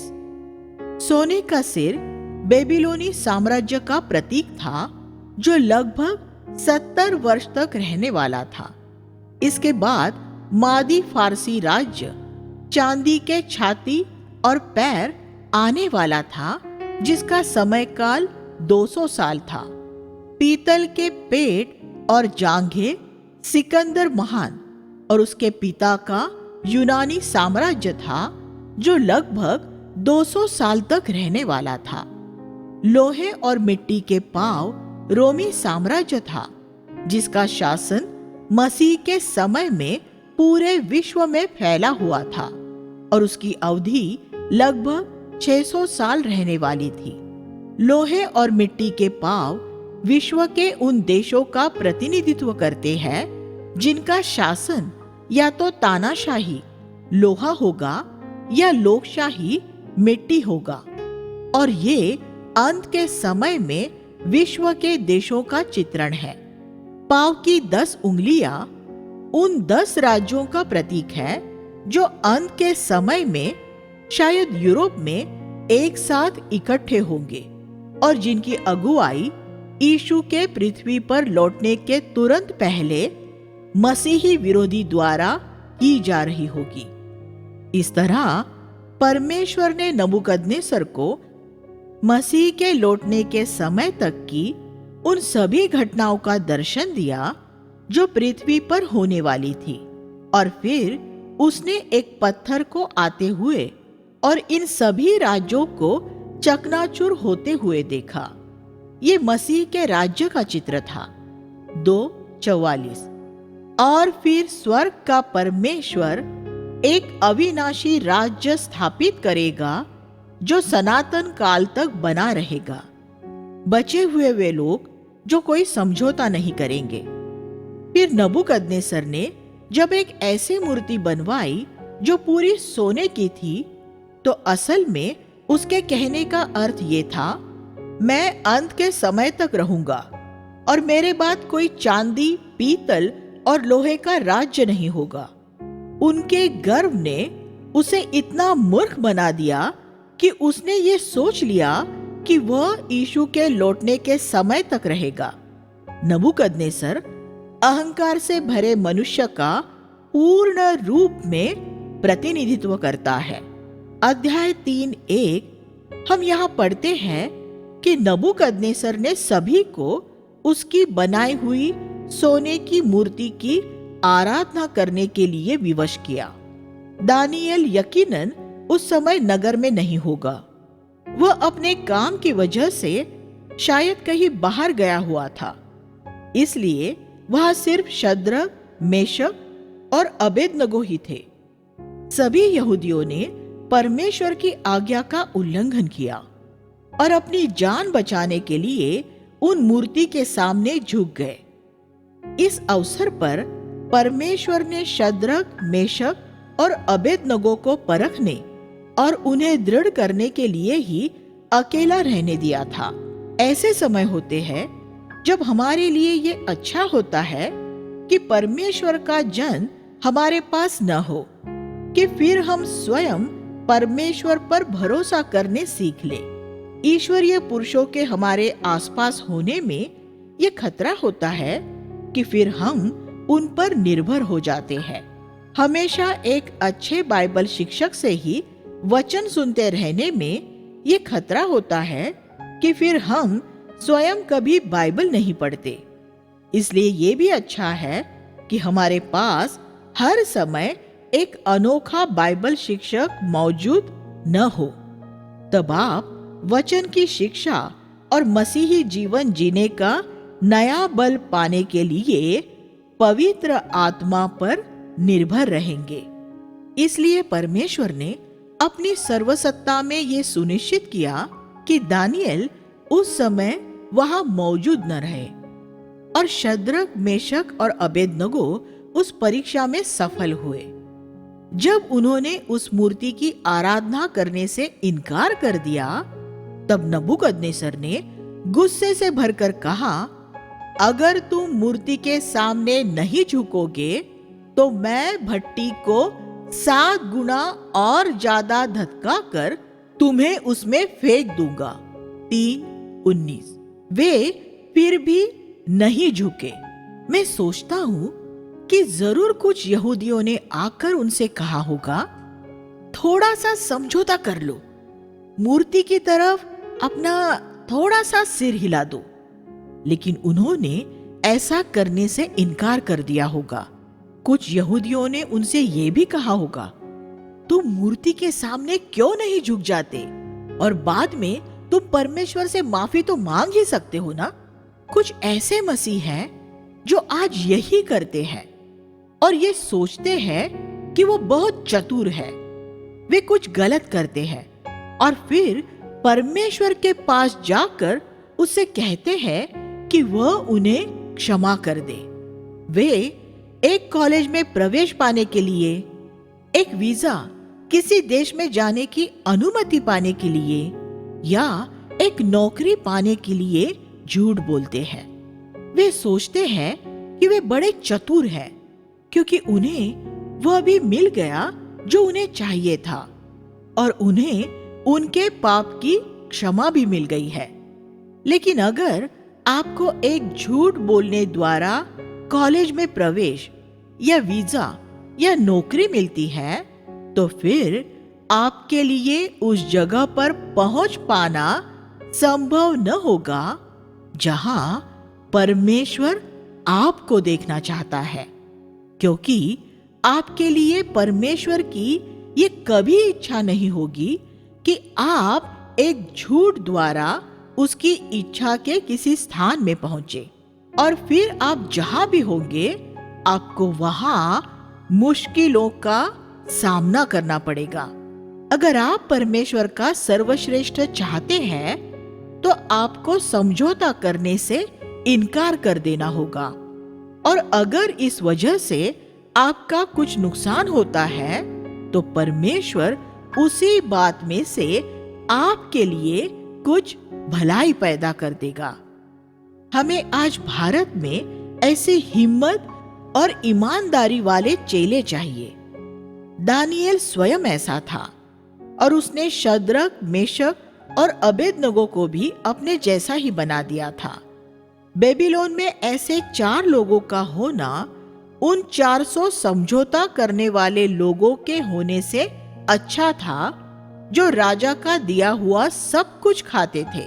[SPEAKER 1] सोने का सिर बेबीलोनी साम्राज्य का प्रतीक था, जो लगभग 70 वर्ष तक रहने वाला था। इसके बाद मादी फारसी राज्य चांदी के छाती और पैर आने वाला था, जिसका समय काल 200 साल था। पीतल के पेट और जांघें सिकंदर महान और उसके पिता का यूनानी साम्राज्य था, जो लगभग 200 साल तक रहने वाला था। लोहे और मिट्टी के पांव रोमी साम्राज्य था, जिसका शासन मसीह के समय में पूरे विश्व में फैला हुआ था, और उसकी अवधि लगभग 600 साल रहने वाली थी। लोहे और मिट्टी के पांव विश्व के उन देशों का प्रतिनिधित्व करते हैं, जिनका शासन या तो तानाशाही लोहा होगा या लोकशाही मिट्टी होगा, और ये अंत के समय में विश्व के देशों का चित्रण है। पांव की 10 उंगलियां उन 10 राज्यों का प्रतीक है, जो अंत के समय में शायद यूरोप में एक साथ इकट्ठे होंगे, और जिनकी अगुवाई यीशु के पृथ्वी पर लौटने के तुरंत पहले मसीही विरोधी द्वारा की जा रही होगी। इस तरह परमेश्वर ने नबूकदनेस्सर को मसीह के लौटने के समय तक की उन सभी घटनाओं का दर्शन दिया जो पृथ्वी पर होने वाली थी, और फिर उसने एक पत्थर को आते हुए और इन सभी राज्यों को चकनाचूर होते हुए देखा। ये मसीह के राज्य का चित्र था। 2:44। और फिर स्वर्ग का परमेश्वर एक अविनाशी राज्य स्थापित करेगा जो सनातन काल तक बना रहेगा। बचे हुए वे लोग जो कोई समझौता नहीं करेंगे। फिर नबूकदनेस्सर ने जब एक ऐसी मूर्ति बनवाई जो पूरी सोने की थी, तो असल में उसके कहने का अर्थ ये था, मैं अंत के समय तक रहूंगा और मेरे बाद कोई चांदी, पीतल और लोहे का राज्य नहीं होगा। उनके गर्व ने उसे इतना मूर्ख बना दिया कि उसने ये सोच लिया कि वह यीशु के लौटने के समय तक रहेगा। नबूकदनेस्सर अहंकार से भरे मनुष्य का पूर्ण रूप में प्रतिनिधित्व करता है। अध्याय 3:1 हम यहाँ पढ़ते हैं कि नबूकदनेस्सर ने सभी को उसकी बनाई हुई सोने की मूर्ति की आराधना करने के लिए विवश किया। दानियेल यकीनन उस समय नगर में नहीं होगा। वह अपने काम की वजह से शायद कहीं बाहर गया हुआ था, इसलिए वहां सिर्फ शद्रक, मेशक और अबेदनगो ही थे। सभी यहूदियों ने परमेश्वर की आज्ञा का उल्लंघन किया और अपनी जान बचाने के लिए उन मूर्ति के सामने झुक गए। इस अवसर पर परमेश्वर ने शद्रक, मेशक और अबेदनगो को परखने और उन्हें दृढ़ करने के लिए ही अकेला रहने दिया था। ऐसे समय होते हैं जब हमारे लिए ये अच्छा होता है कि परमेश्वर का जन हमारे पास न हो, कि फिर हम स्वयं परमेश्वर पर भरोसा करने सीख ले। ईश्वरीय पुरुषों के हमारे आसपास होने में ये खतरा होता है कि फिर हम उन पर निर्भर हो जाते हैं। हमेशा एक अच्छे बाइबल शिक्षक से ही वचन सुनते रहने में ये खतरा होता है कि फिर हम स्वयं कभी बाइबल नहीं पढ़ते। इसलिए ये भी अच्छा है कि हमारे पास हर समय एक अनोखा बाइबल शिक्षक मौजूद न हो। तब आप वचन की शिक्षा और मसीही जीवन जीने का नया बल पाने के लिए पवित्र आत्मा पर निर्भर रहेंगे। इसलिए परमेश्वर ने अपनी सर्वसत्ता में ये सुनिश्चित किया कि दानियेल उस समय वहां मौजूद न रहे, और शद्रक, मेशक और अबेदनगो उस परीक्षा में सफल हुए। जब उन्होंने उस मूर्ति की आराधना करने से इनकार कर दिया, तब नबूकदनेस्सर ने गुस्से से भरकर कहा, अगर तुम मूर्ति के सामने नहीं झुकोगे तो मैं भट्टी को 7 गुना और ज्यादा धक्का कर तुम्हें उसमें फेंक दूंगा। 3:19। वे फिर भी नहीं झुके। मैं सोचता हूं कि जरूर कुछ यहूदियों ने आकर उनसे कहा होगा, थोड़ा सा समझौता कर लो, मूर्ति की तरफ अपना थोड़ा सा सिर हिला दो। लेकिन उन्होंने ऐसा करने से इनकार कर दिया होगा। कुछ यहूदियों ने उनसे यह भी कहा होगा, तुम मूर्ति के सामने क्यों नहीं झुक जाते, और बाद में तुम परमेश्वर से माफी तो मांग ही सकते हो ना। कुछ ऐसे मसीह हैं जो आज यही करते हैं और ये सोचते हैं कि वो बहुत चतुर है। वे कुछ गलत करते हैं और फिर परमेश्वर के पास जाकर उससे कहते हैं कि वह उन्हें क्षमा कर दे। वे एक कॉलेज में प्रवेश पाने के लिए, एक वीजा, किसी देश में जाने की अनुमति पाने के लिए या एक नौकरी पाने के लिए झूठ बोलते हैं। वे सोचते हैं कि वे बड़े चतुर हैं क्योंकि उन्हें वह भी मिल गया जो उन्हें चाहिए था और उन्हें उनके पाप की क्षमा भी मिल गई है। लेकिन अगर आपको एक झूठ बोलने द्वारा कॉलेज में प्रवेश या वीजा या नौकरी मिलती है, तो फिर आपके लिए उस जगह पर पहुंच पाना संभव न होगा जहां परमेश्वर आपको देखना चाहता है, क्योंकि आपके लिए परमेश्वर की ये कभी इच्छा नहीं होगी कि आप एक झूठ द्वारा उसकी इच्छा के किसी स्थान में पहुंचे और फिर आप जहां भी होंगे आपको वहां मुश्किलों का सामना करना पड़ेगा। अगर आप परमेश्वर का सर्वश्रेष्ठ चाहते हैं तो आपको समझौता करने से इनकार कर देना होगा, और अगर इस वजह से आपका कुछ नुकसान होता है तो परमेश्वर उसी बात में से आपके लिए कुछ भलाई पैदा कर देगा। हमें आज भारत में ऐसी हिम्मत और ईमानदारी वाले चेले चाहिए। दानिएल स्वयं ऐसा था और उसने शद्रक, मेशक और अबेदनगो को भी अपने जैसा ही बना दिया था। बेबीलोन में ऐसे 4 लोगों का होना उन 400 समझौता करने वाले लोगों के होने से अच्छा था जो राजा का दिया हुआ सब कुछ खाते थे,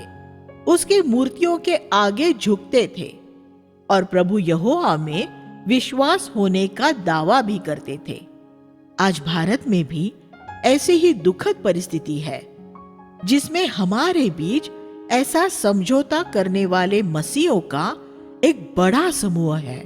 [SPEAKER 1] उसकी मूर्तियों के आगे झुकते थे और प्रभु यहोवा में विश्वास होने का दावा भी करते थे। आज भारत में भी ऐसी ही दुखद परिस्थिति है जिसमें हमारे बीच ऐसा समझौता करने वाले मसीहों का एक बड़ा समूह है।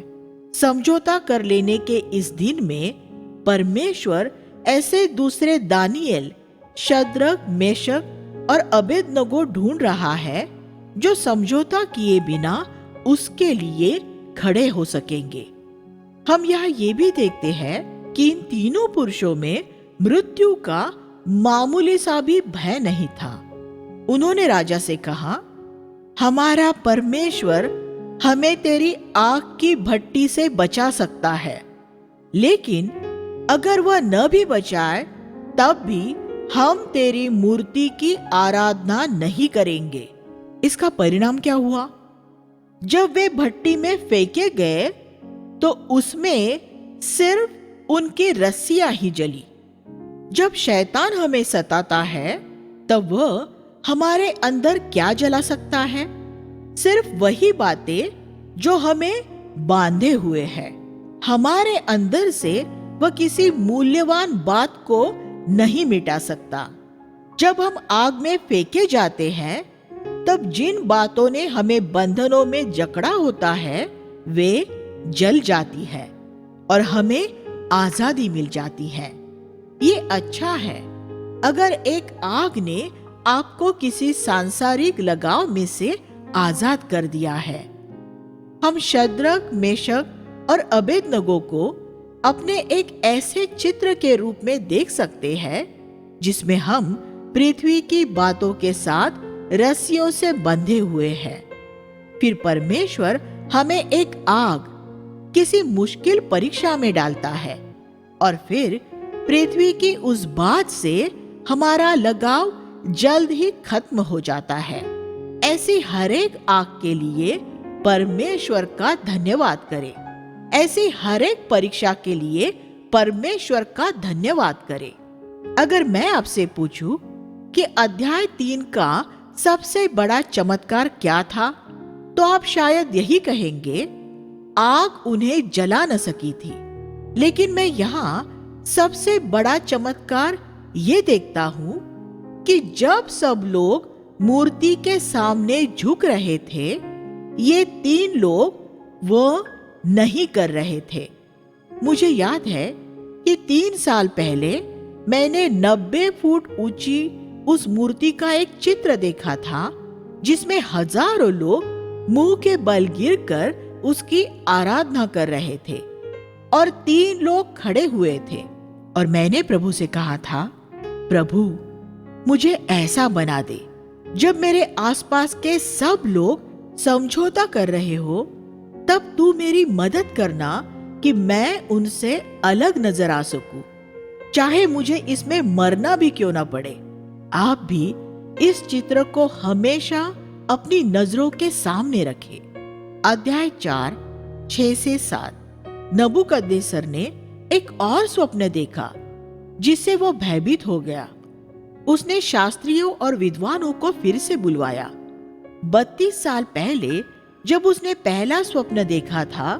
[SPEAKER 1] समझौता कर लेने के इस दिन में परमेश्वर ऐसे दूसरे दानिएल, शद्रक, मेशक और अबेदनगो ढूंढ रहा है जो समझौता किए बिना उसके लिए खड़े हो सकेंगे। हम यहाँ ये भी देखते हैं कि इन तीनों पुरुषों में मृत्यु का मामूली सा भी भय नहीं था। उन्होंने राजा से कहा, हमारा परमेश्वर हमें तेरी आग की भट्टी से बचा सकता है, लेकिन अगर वह न भी बचाए तब भी हम तेरी मूर्ति की आराधना नहीं करेंगे। इसका परिणाम क्या हुआ? जब वे भट्टी में फेंके गए तो उसमें सिर्फ उनकी रस्सियां ही जली। जब शैतान हमें सताता है तब वह हमारे अंदर क्या जला सकता है? सिर्फ वही बातें जो हमें बांधे हुए हैं। हमारे अंदर से वह किसी मूल्यवान बात को नहीं मिटा सकता। जब हम आग में फेंके जाते हैं तब जिन बातों ने हमें बंधनों में जकड़ा होता है वे जल जाती है और हमें आजादी मिल जाती है। ये अच्छा है अगर एक आग ने आपको किसी सांसारिक लगाव में से आजाद कर दिया है। हम शद्रक, मेशक और अबेदनगो को अपने एक ऐसे चित्र के रूप में देख सकते हैं जिसमें हम पृथ्वी की बातों के साथ रस्सियों से बंधे हुए हैं। फिर परमेश्वर हमें एक आग, किसी मुश्किल परीक्षा में डालता है और फिर पृथ्वी की उस बात से हमारा लगाव जल्द ही खत्म हो जाता है। ऐसी हर एक आग के लिए परमेश्वर का धन्यवाद करें। ऐसी हर एक परीक्षा के लिए परमेश्वर का धन्यवाद करें। अगर मैं आपसे पूछूं कि अध्याय 3 का सबसे बड़ा चमत्कार क्या था, तो आप शायद यही कहेंगे, आग उन्हें जला न सकी थी। लेकिन मैं यहाँ सबसे बड़ा चमत्कार ये देखता हूं कि जब सब लोग मूर्ति के सामने झुक रहे थे, ये 3 लोग वो नहीं कर रहे थे। मुझे याद है कि 3 साल पहले मैंने 90 फुट ऊंची उस मूर्ति का एक चित्र देखा था जिसमें हजारों लोग मुंह के बल गिरकर उसकी आराधना कर रहे थे और 3 लोग खड़े हुए थे। और मैंने प्रभु से कहा था, प्रभु मुझे ऐसा बना दे जब मेरे आसपास के सब लोग समझौता कर रहे हो तब तू मेरी मदद करना कि मैं उनसे अलग नजर आ सकूं, चाहे मुझे इसमें मरना भी क्यों ना पड़े। आप भी इस चित्र को हमेशा अपनी नजरों के सामने रखें। अध्याय 4, 6 से 7। नबूकदनेस्सर ने एक और स्वप्न देखा जिससे वो भयभीत हो गया। उसने शास्त्रियों और विद्वानों को फिर से बुलवाया 32 साल पहले जब उसने पहला स्वप्न देखा था,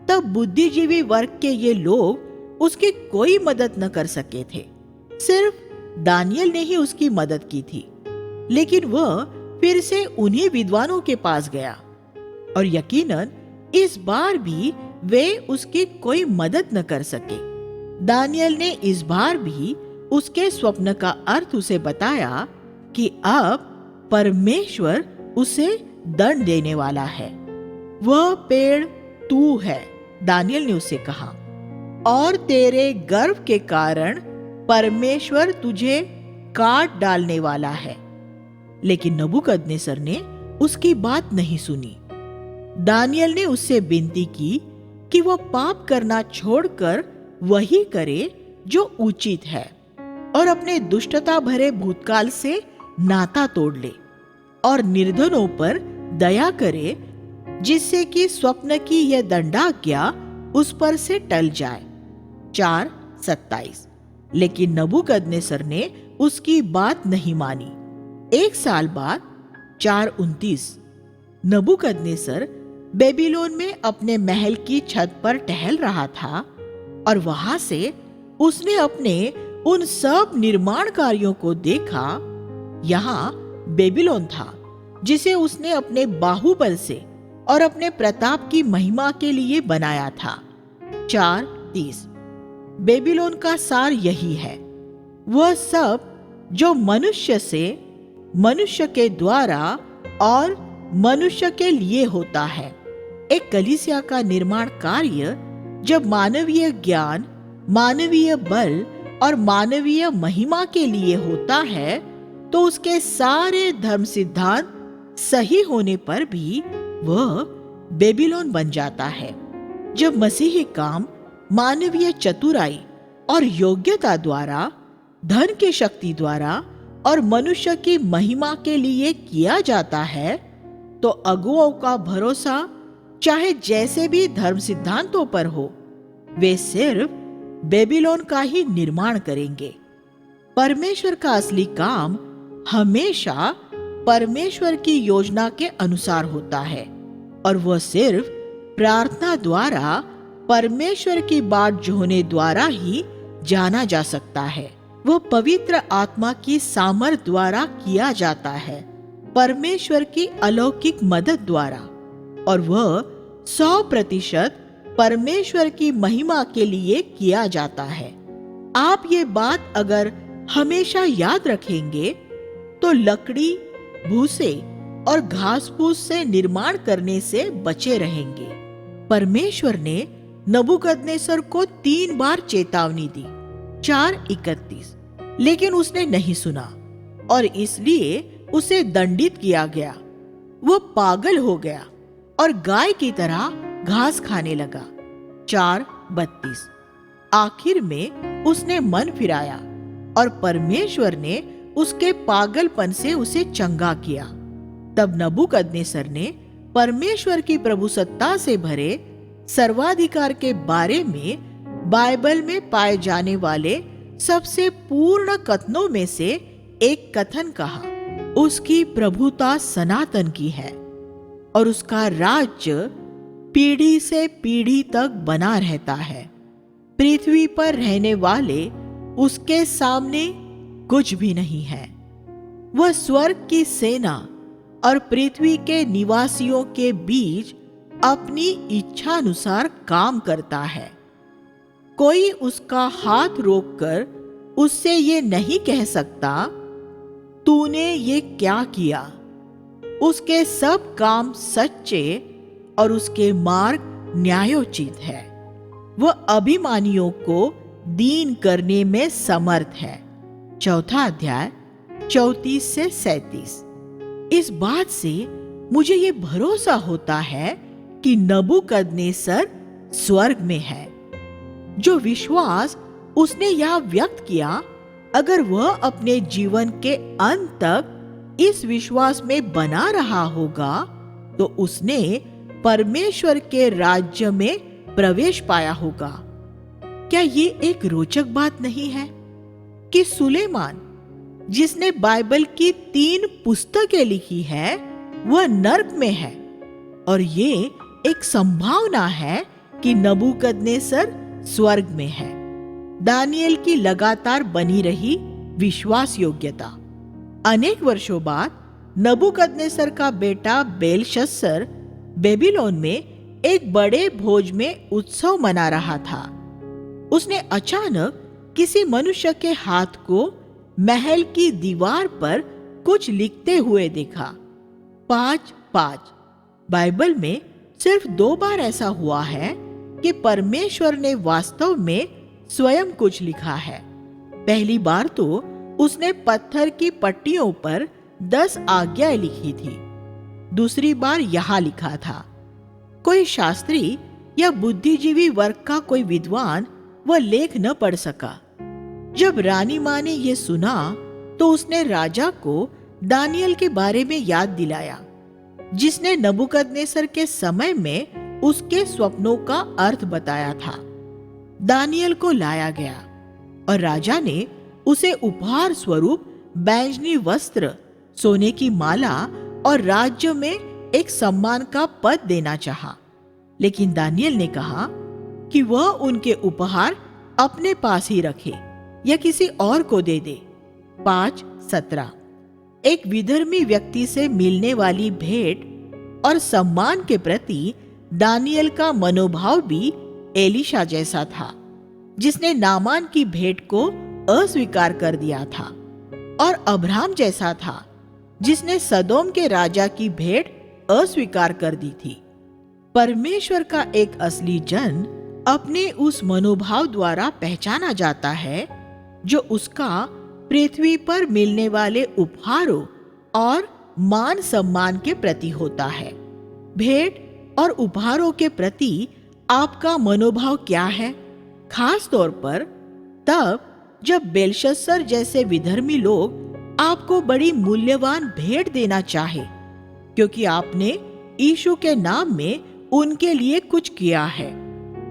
[SPEAKER 1] तब बुद्धिजीवी वर्ग के ये लोग उसकी कोई मदद न कर सके थे। सिर्फ दानियल ने ही उसकी मदद की थी। लेकिन वह फिर से उन्हीं विद्वानों के पास गया और यकीनन इस बार भी वे उसकी कोई मदद न कर सके। दानियल ने इस बार भी उसके स्वप्न का अर्थ उसे बताया कि अब परमेश्वर उसे दंड देने वाला है। वह पेड़ तू है, दानियल ने उससे कहा, और तेरे गर्व के कारण परमेश्वर तुझे काट डालने वाला है। लेकिन नबूकदनेस्सर ने उसकी बात नहीं सुनी। दानियल ने उससे विनती की कि वह पाप करना छोड़कर वही करे जो उचित है और अपने दुष्टता भरे भूतकाल से नाता तोड़ ले और निर्धनों पर दया करे, जिससे कि स्वप्न की यह दंडाज्ञा उस पर से टल जाए। 4:27। लेकिन नबूकदनेस्सर ने उसकी बात नहीं मानी। 1 साल बाद 4:29, नबूकदनेस्सर बेबीलोन में अपने महल की छत पर टहल रहा था और वहां से उसने अपने उन सब निर्माण कार्यों को देखा। यहाँ बेबीलोन था जिसे उसने अपने बाहुबल से और अपने प्रताप की महिमा के लिए बनाया था। 4:30। बेबीलोन का सार यही है, वह सब जो मनुष्य से, मनुष्य के द्वारा और मनुष्य के लिए होता है। एक कलीसिया का निर्माण कार्य जब मानवीय ज्ञान, मानवीय बल और मानवीय महिमा के लिए होता है, तो उसके सारे धर्म सिद्धांत सही होने पर भी वह बेबीलोन बन जाता है। जब मसीही काम मानवीय चतुराई और योग्यता द्वारा, धन की शक्ति द्वारा और मनुष्य की महिमा के लिए किया जाता है, तो अगुओं का भरोसा चाहे जैसे भी धर्म सिद्धांतों पर हो, वे सिर्फ बेबीलोन का ही निर्माण करेंगे। परमेश्वर का असली काम हमेशा परमेश्वर की योजना के अनुसार होता है और वह सिर्फ प्रार्थना द्वारा, परमेश्वर की बाट जोहने द्वारा ही जाना जा सकता है। वह पवित्र आत्मा की सामर्थ द्वारा किया जाता है, परमेश्वर की अलौकिक मदद द्वारा, और वह 100% परमेश्वर की महिमा के लिए किया जाता है। आप ये बात अगर हमेशा याद रखेंगे तो लकड़ी, भूसे और घास फूस से निर्माण करने से बचे रहेंगे। परमेश्वर ने नबूकदनेस्सर को 3 बार चेतावनी दी। 4:31, लेकिन उसने नहीं सुना और इसलिए उसे दंडित किया गया। वह पागल हो गया और गाय की तरह घास खाने लगा। 4:32, आखिर में उसने मन फिराया और परमेश्वर ने उसके पागलपन से उसे चंगा किया। तब नबूकदनेस्सर ने परमेश्वर की प्रभुसत्ता से भरे सर्वाधिकार के बारे में बाइबल में पाए जाने वाले सबसे पूर्ण कथनों में से एक कथन कहा। उसकी प्रभुता सनातन की है और उसका राज्य पीढ़ी से पीढ़ी तक बना रहता है। पृथ्वी पर रहने वाले उसके सामने कुछ भी नहीं है। वह स्वर्ग की सेना और पृथ्वी के निवासियों के बीच अपनी इच्छानुसार काम करता है। कोई उसका हाथ रोककर उससे ये नहीं कह सकता, तूने ये क्या किया। उसके सब काम सच्चे और उसके मार्ग न्यायोचित है। वह अभिमानियों को दीन करने में समर्थ है। 4 अध्याय 34 से 37। इस बात से मुझे ये भरोसा होता है कि नबूकदनेस्सर स्वर्ग में है। जो विश्वास उसने यहाँ व्यक्त किया, अगर वह अपने जीवन के अंत तक इस विश्वास में बना रहा होगा, तो उसने परमेश्वर के राज्य में प्रवेश पाया होगा। क्या ये एक रोचक बात नहीं है कि सुलेमान, जिसने बाइबल की 3 पुस्तकें लिखी है, वह नर्क में है, और ये एक संभावना है कि नबूकदनेस्सर स्वर्ग में है। दानियेल की लगातार बनी रही विश्वास योग्यता। अनेक वर्षों बाद नबूकदनेस्सर का बेटा बेलशस्सर बेबीलोन में एक बड़े भोज में उत्सव मना रहा था। उसने अचानक किसी मनुष्य के हाथ को महल की दीवार पर कुछ लिखते हुए देखा। 5-5। बाइबल में सिर्फ 2 बार ऐसा हुआ है कि परमेश्वर ने वास्तव में स्वयं कुछ लिखा है। पहली बार तो उसने पत्थर की पट्टियों पर 10 आज्ञाएं लिखी थी। दूसरी बार यहां लिखा था। कोई शास्त्री या बुद्धिजीवी वर्ग का कोई विद्वान वह लेख न पढ़ सका। जब रानी मां ने यह सुना तो उसने राजा को दानियेल के बारे में याद दिलाया, जिसने नबूकदनेस्सर के समय में उसके स्वप्नों का अर्थ बताया था। दानियेल को लाया गया और राजा ने उसे उपहार स्वरूप बैंजनी वस्त्र, सोने की माला और राज्य में एक सम्मान का पद देना चाहा। लेकिन दानियेल ने कहा कि वह उनके उपहार अपने पास ही रखे या किसी और को दे दे। 5:17। एक विधर्मी व्यक्ति से मिलने वाली भेंट और सम्मान के प्रति दानियेल का मनोभाव भी एलीशा जैसा था, जिसने नामान की भेंट को अस्वीकार कर दिया था, और अब्राहम जैसा था, जिसने सदोम के राजा की भेंट अस्वीकार कर दी थी। परमेश्वर का एक असली जन अपने उस मनोभाव द्वारा पहचाना जाता है जो उसका पृथ्वी पर मिलने वाले उपहारों और मान सम्मान के प्रति होता है। भेंट और उपहारों के प्रति आपका मनोभाव क्या है? खास तौर पर तब जब बेलशस्सर जैसे विधर्मी लोग आपको बड़ी मूल्यवान भेंट देना चाहे, क्योंकि आपने यीशु के नाम में उनके लिए कुछ किया है।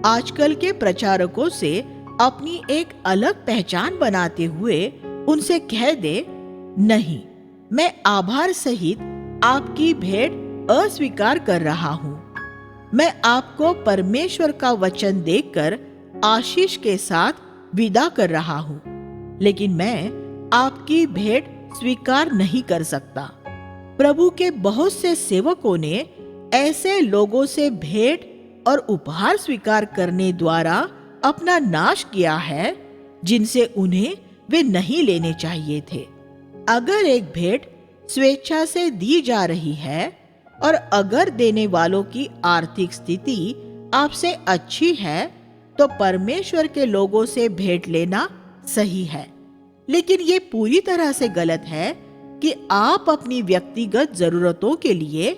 [SPEAKER 1] आजकल के प्रचारकों से अपनी एक अलग पहचान बनाते हुए उनसे कह दे, नहीं, मैं आभार सहित आपकी भेंट अस्वीकार कर रहा हूं। मैं आपको परमेश्वर का वचन देकर आशीष के साथ विदा कर रहा हूं, लेकिन मैं आपकी भेंट स्वीकार नहीं कर सकता। प्रभु के बहुत से सेवकों ने ऐसे लोगों से भेंट और उपहार स्वीकार करने द्वारा अपना नाश किया है, जिनसे उन्हें वे नहीं लेने चाहिए थे। अगर एक भेंट स्वेच्छा से दी जा रही है और अगर देने वालों की आर्थिक स्थिति आपसे अच्छी है, तो परमेश्वर के लोगों से भेंट लेना सही है। लेकिन ये पूरी तरह से गलत है कि आप अपनी व्यक्तिगत जरूरतों के लिए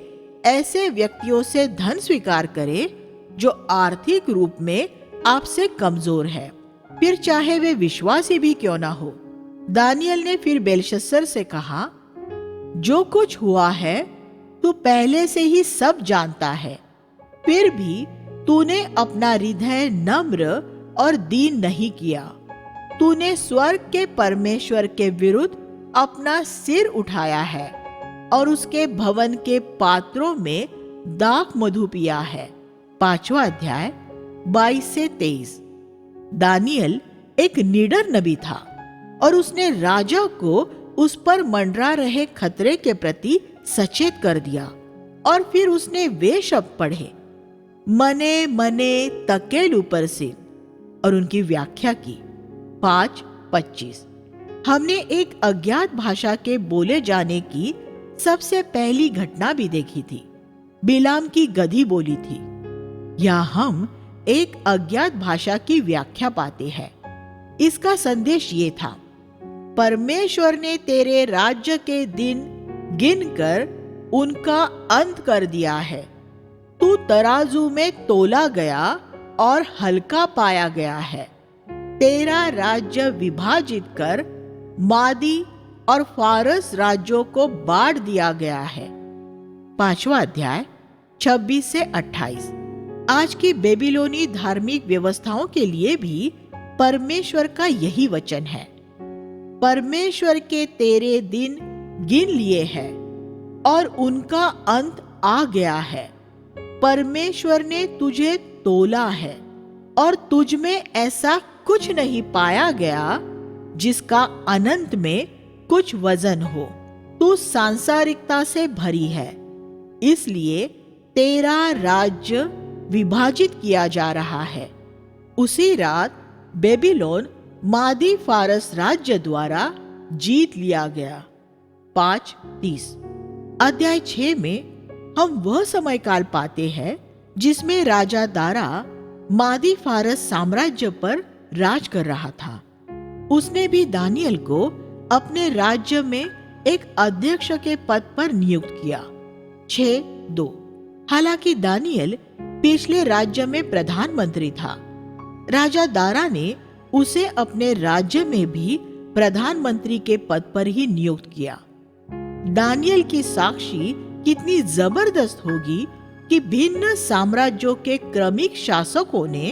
[SPEAKER 1] ऐसे व्यक्तियों से धन स्वीकार करें जो आर्थिक रूप में आपसे कमजोर है, फिर चाहे वे विश्वासी भी क्यों ना हो। दानियेल ने फिर बेलशस्सर से कहा, जो कुछ हुआ है तू पहले से ही सब जानता है, फिर भी तूने अपना हृदय नम्र और दीन नहीं किया। तूने स्वर्ग के परमेश्वर के विरुद्ध अपना सिर उठाया है और उसके भवन के पात्रों में दाख मधु पिया है। 5वां अध्याय 22 से 23। दानियेल एक निडर नबी था और उसने राजा को उस पर मंडरा रहे खतरे के प्रति सचेत कर दिया, और फिर उसने वे शब्द पढ़े, मने मने तकेल ऊपर से, और उनकी व्याख्या की। 5:25। हमने एक अज्ञात भाषा के बोले जाने की सबसे पहली घटना भी देखी थी। बिलाम की गधी बोली थी। या हम एक अज्ञात भाषा की व्याख्या पाते हैं। इसका संदेश ये था, परमेश्वर ने तेरे राज्य के दिन गिनकर उनका अंत कर दिया है। तू तराजू में तोला गया और हल्का पाया गया है। तेरा राज्य विभाजित कर मादी और फारस राज्यों को बांट दिया गया है। 5वां अध्याय 26 से 28। आज की बेबीलोनी धार्मिक व्यवस्थाओं के लिए भी परमेश्वर का यही वचन है। परमेश्वर के तेरे दिन गिन लिए हैं। और उनका अंत आ गया है। परमेश्वर ने तुझे तोला है और तुझ में ऐसा कुछ नहीं पाया गया जिसका अनंत में कुछ वजन हो। तू सांसारिकता से भरी है, इसलिए तेरा राज्य विभाजित किया जा रहा है। उसी रात बेबीलोन मादी फारस राज्य द्वारा जीत लिया गया। 5:30 अध्याय 6 में हम वह समय काल पाते हैं जिसमें राजा दारा मादी फारस साम्राज्य पर राज कर रहा था। उसने भी दानियल को अपने राज्य में एक अध्यक्ष के पद पर नियुक्त किया। 6:2 हालांकि दानियल पिछले राज्य में प्रधानमंत्री था, राजा दारा ने उसे अपने राज्य में भी प्रधानमंत्री के पद पर ही नियुक्त किया। दानियल की साक्षी कितनी जबरदस्त होगी कि भिन्न साम्राज्यों के क्रमिक शासकों ने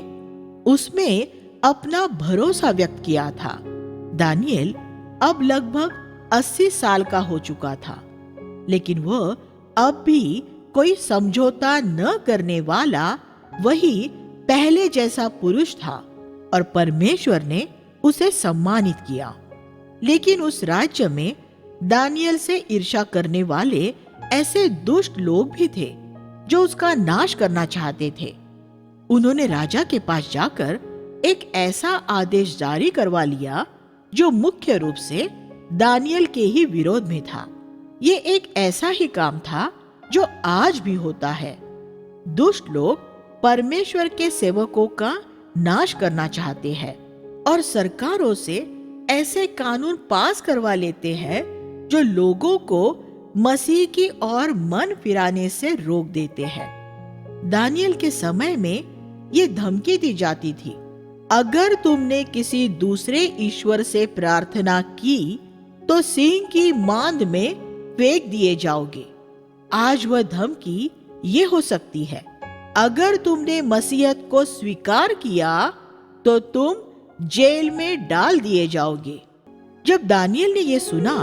[SPEAKER 1] उसमें अपना भरोसा व्यक्त किया था। दानियल अब लगभग 80 साल का हो चुका था, लेकिन वह अब भी कोई समझौता न करने वाला वही पहले जैसा पुरुष था और परमेश्वर ने उसे सम्मानित किया। लेकिन उस राज्य में दानियल से ईर्ष्या करने वाले ऐसे दुष्ट लोग भी थे जो उसका नाश करना चाहते थे। उन्होंने राजा के पास जाकर एक ऐसा आदेश जारी करवा लिया जो मुख्य रूप से दानियल के ही विरोध में था। ये एक ऐसा ही काम था जो आज भी होता है। दुष्ट लोग परमेश्वर के सेवकों का नाश करना चाहते हैं और सरकारों से ऐसे कानून पास करवा लेते हैं जो लोगों को मसीह की ओर मन फिराने से रोक देते हैं। दानियल के समय में ये धमकी दी जाती थी, अगर तुमने किसी दूसरे ईश्वर से प्रार्थना की तो सिंह की मांद में फेंक दिए जाओगे। आज वह धमकी ये हो सकती है, अगर तुमने मसीहत को स्वीकार किया तो तुम जेल में डाल दिए जाओगे। जब दानियल ने यह सुना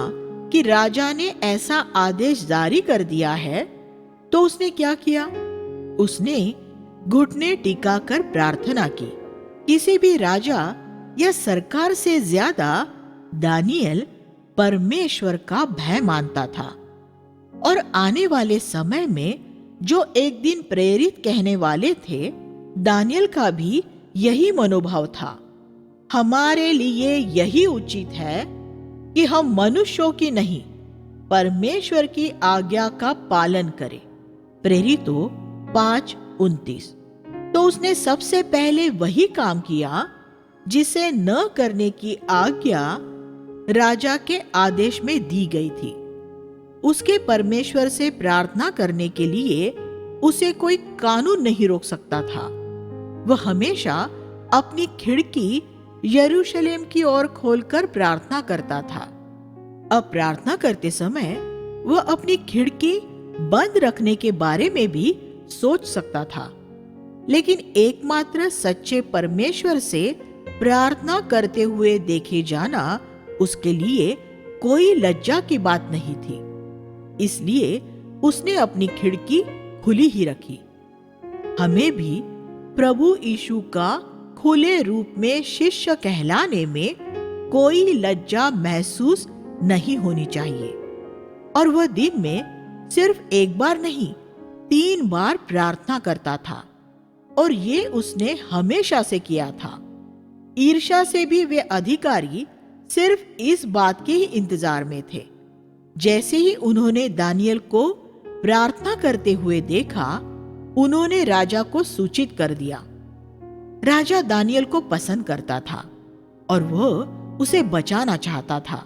[SPEAKER 1] कि राजा ने ऐसा आदेश जारी कर दिया है तो उसने क्या किया? उसने घुटने टिकाकर प्रार्थना की। किसी भी राजा या सरकार से ज्यादा दानियल परमेश्वर का भय मानता था और आने वाले समय में जो एक दिन प्रेरित कहने वाले थे, दानियल का भी यही मनोभाव था। हमारे लिए यही उचित है कि हम मनुष्यों की नहीं, परमेश्वर की आज्ञा का पालन करें। प्रेरितों 5:29 तो उसने सबसे पहले वही काम किया जिसे न करने की आज्ञा राजा के आदेश में दी गई थी। उसके परमेश्वर से प्रार्थना करने के लिए उसे कोई कानून नहीं रोक सकता था। वह हमेशा अपनी खिड़की यरूशलेम की ओर खोलकर प्रार्थना करता था। अब प्रार्थना करते समय वह अपनी खिड़की बंद रखने के बारे में भी सोच सकता था, लेकिन एकमात्र सच्चे परमेश्वर से प्रार्थना करते हुए देखे जाना उसके लिए कोई लज्जा की बात नहीं थी। इसलिए उसने अपनी खिड़की खुली ही रखी। हमें भी प्रभु यीशु का खुले रूप में शिष्य कहलाने में कोई लज्जा महसूस नहीं होनी चाहिए। और वह दिन में सिर्फ एक बार नहीं, 3 बार प्रार्थना करता था और ये उसने हमेशा से किया था। ईर्ष्या से भी वे अधिकारी सिर्फ इस बात के ही इंतजार में थे। जैसे ही उन्होंने दानियल को प्रार्थना करते हुए देखा, उन्होंने राजा को सूचित कर दिया। राजा दानियल को पसंद करता था और वह उसे बचाना चाहता था,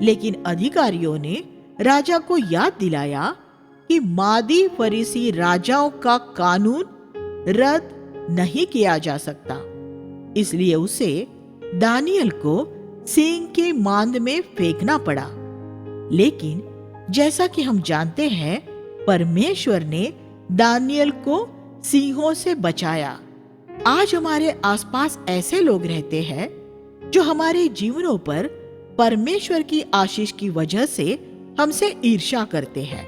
[SPEAKER 1] लेकिन अधिकारियों ने राजा को याद दिलाया कि मादी फरीसी राजाओं का कानून रद्द नहीं किया जा सकता। इसलिए उसे दानियल को सिंह की मांद में फेंकना पड़ा। लेकिन जैसा कि हम जानते हैं, परमेश्वर ने दानियल को सिंहों से बचाया। आज हमारे आसपास ऐसे लोग रहते हैं जो हमारे जीवनों पर परमेश्वर की आशीष की वजह से हमसे ईर्ष्या करते हैं।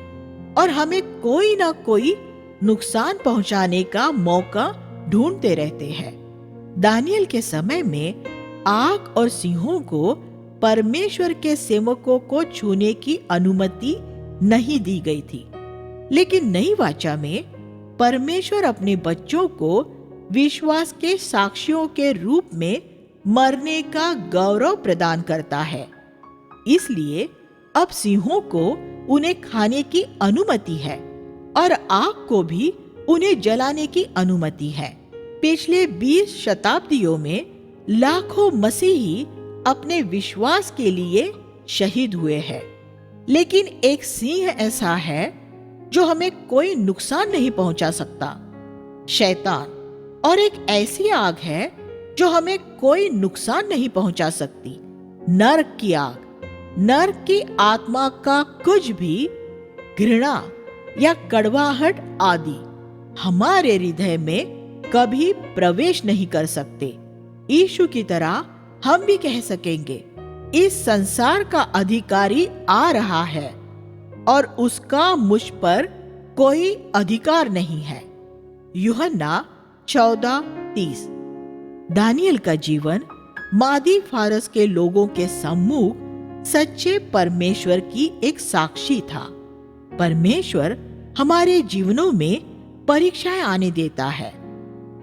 [SPEAKER 1] और हमें कोई ना कोई नुकसान पहुंचाने का मौका ढूंढते रहते हैं। दानियल के समय में आग और सिंहों को परमेश्वर के सेवकों को छूने की अनुमति नहीं दी गई थी, लेकिन नई वाचा में परमेश्वर अपने बच्चों को विश्वास के साक्षियों के रूप में मरने का गौरव प्रदान करता है। इसलिए अब सिंहों को उन्हें खाने की अनुमति है और आग को भी उन्हें जलाने की अनुमति है। पिछले 20 शताब्दियों में लाखों मसीही अपने विश्वास के लिए शहीद हुए हैं, लेकिन एक सिंह ऐसा है जो हमें कोई नुकसान नहीं पहुंचा सकता, शैतान। और एक ऐसी आग है जो हमें कोई नुकसान नहीं पहुंचा सकती, नरक की आग। नरक की आत्मा का कुछ भी घृणा या कड़वाहट आदि हमारे हृदय में कभी प्रवेश नहीं कर सकते। यीशु की तरह हम भी कह सकेंगे, इस संसार का अधिकारी आ रहा है और उसका मुझ पर कोई अधिकार नहीं है। यूहन्ना 14:30। दानियल का जीवन मादी फारस के लोगों के सम्मुख सच्चे परमेश्वर की एक साक्षी था। परमेश्वर हमारे जीवनों में परीक्षाएं आने देता है,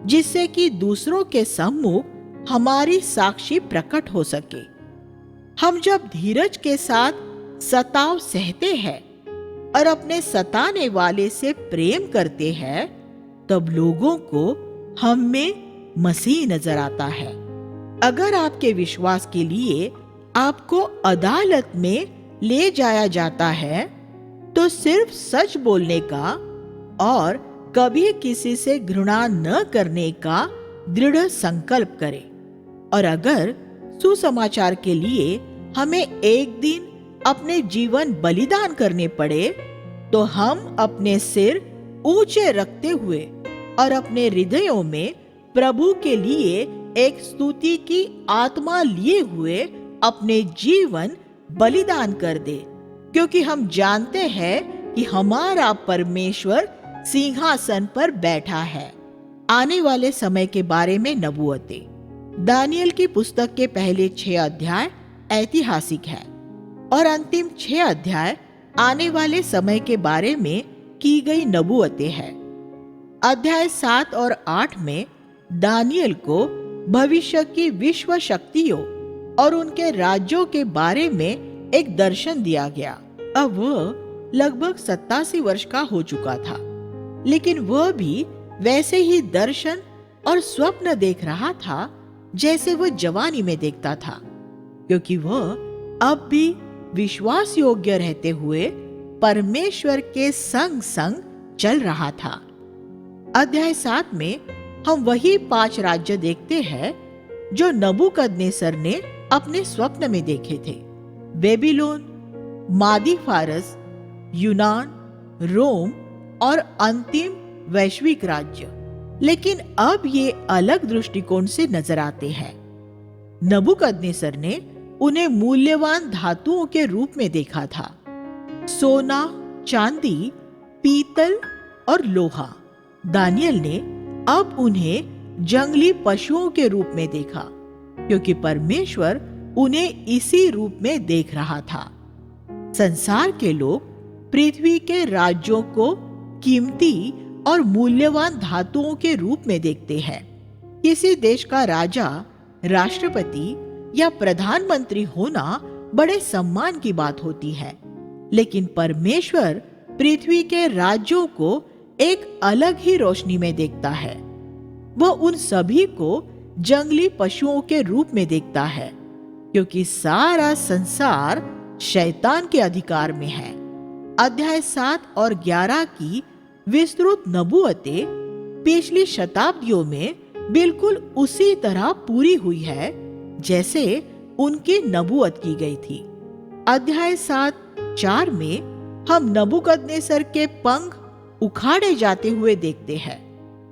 [SPEAKER 1] जिससे कि दूसरों के सम्मुख हमारी साक्षी प्रकट हो सके। हम जब धीरज के साथ सताव सहते हैं और अपने सताने वाले से प्रेम करते हैं, तब लोगों को हम में मसीह नजर आता है। अगर आपके विश्वास के लिए आपको अदालत में ले जाया जाता है, तो सिर्फ सच बोलने का और कभी किसी से घृणा न करने का दृढ़ संकल्प करें। और अगर सुसमाचार के लिए हमें एक दिन अपने जीवन बलिदान करने पड़े, तो हम अपने सिर ऊंचे रखते हुए और अपने हृदयों में प्रभु के लिए एक स्तुति की आत्मा लिए हुए अपने जीवन बलिदान कर दे, क्योंकि हम जानते हैं कि हमारा परमेश्वर सिंहासन पर बैठा है। आने वाले समय के बारे में नबूवतें। दानियल की पुस्तक के पहले 6 अध्याय ऐतिहासिक है और अंतिम 6 अध्याय आने वाले समय के बारे में की गई नबूवतें हैं। अध्याय 7 और 8 में दानियल को भविष्य की विश्व शक्तियों और उनके राज्यों के बारे में एक दर्शन दिया गया। अब वह लगभग 87 वर्ष का हो चुका था, लेकिन वह भी वैसे ही दर्शन और स्वप्न देख रहा था जैसे वह जवानी में देखता था, क्योंकि वह अब भी विश्वास योग्य रहते हुए परमेश्वर के संग संग चल रहा था। अध्याय 7 में हम वही 5 राज्य देखते हैं जो नबूकदनेस्सर ने अपने स्वप्न में देखे थे। बेबीलोन, मादी फारस, यूनान, रोम और अंतिम वैश्विक राज्य। लेकिन अब ये अलग दृष्टिकोण से नजर आते हैं। नबूकदनेस्सर ने उन्हें मूल्यवान धातुओं के रूप में देखा था, सोना, चांदी, पीतल और लोहा। दानियल ने अब उन्हें जंगली पशुओं के रूप में देखा, क्योंकि परमेश्वर उन्हें इसी रूप में देख रहा था। संसार के लोग पृथ्वी के राज्यों को कीमती और मूल्यवान धातुओं के रूप में देखते हैं। किसी देश का राजा, राष्ट्रपति या प्रधानमंत्री होना बड़े सम्मान की बात होती है, लेकिन परमेश्वर पृथ्वी के राज्यों को एक अलग ही रोशनी में देखता है। वह उन सभी को जंगली पशुओं के रूप में देखता है, क्योंकि सारा संसार शैतान के अधिकार में है। अध्याय 7 और 11 की विस्तृत नबूवतें पिछली शताब्दियों में बिल्कुल उसी तरह पूरी हुई है जैसे उनकी नबूवत की गई थी। अध्याय 7:4 में हम नबूकदनेस्सर के पंख उखाड़े जाते हुए देखते हैं।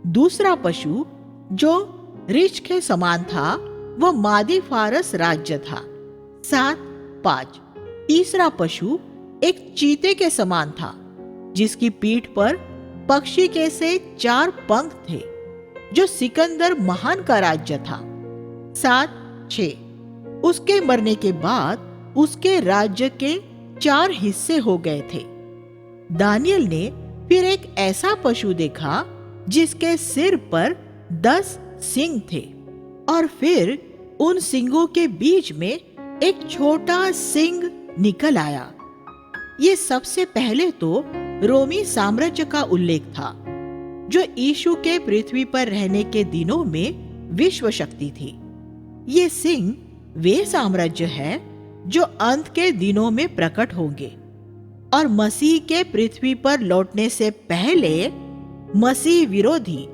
[SPEAKER 1] दूसरा पशु जो रिछ के समान था वह मादी फारस राज्य था। 7:5। तीसरा पशु एक चीते के समान था। जिसकी पीठ पर पक्षी के से 4 पंख थे, जो सिकंदर महान का राज्य था। 7:6 उसके मरने के बाद उसके राज्य के 4 हिस्से हो गए थे। दानियल ने फिर एक ऐसा पशु देखा जिसके सिर पर 10 सींग थे, और फिर उन सींगों के बीच में एक छोटा सींग निकल आया। ये सबसे पहले तो रोमी साम्राज्य का उल्लेख था, जो यीशु के पृथ्वी पर रहने के दिनों में विश्व शक्ति थी। ये सिंह वे साम्राज्य है जो अंत के दिनों में प्रकट होंगे, और मसीह के पृथ्वी पर लौटने से पहले मसीह विरोधी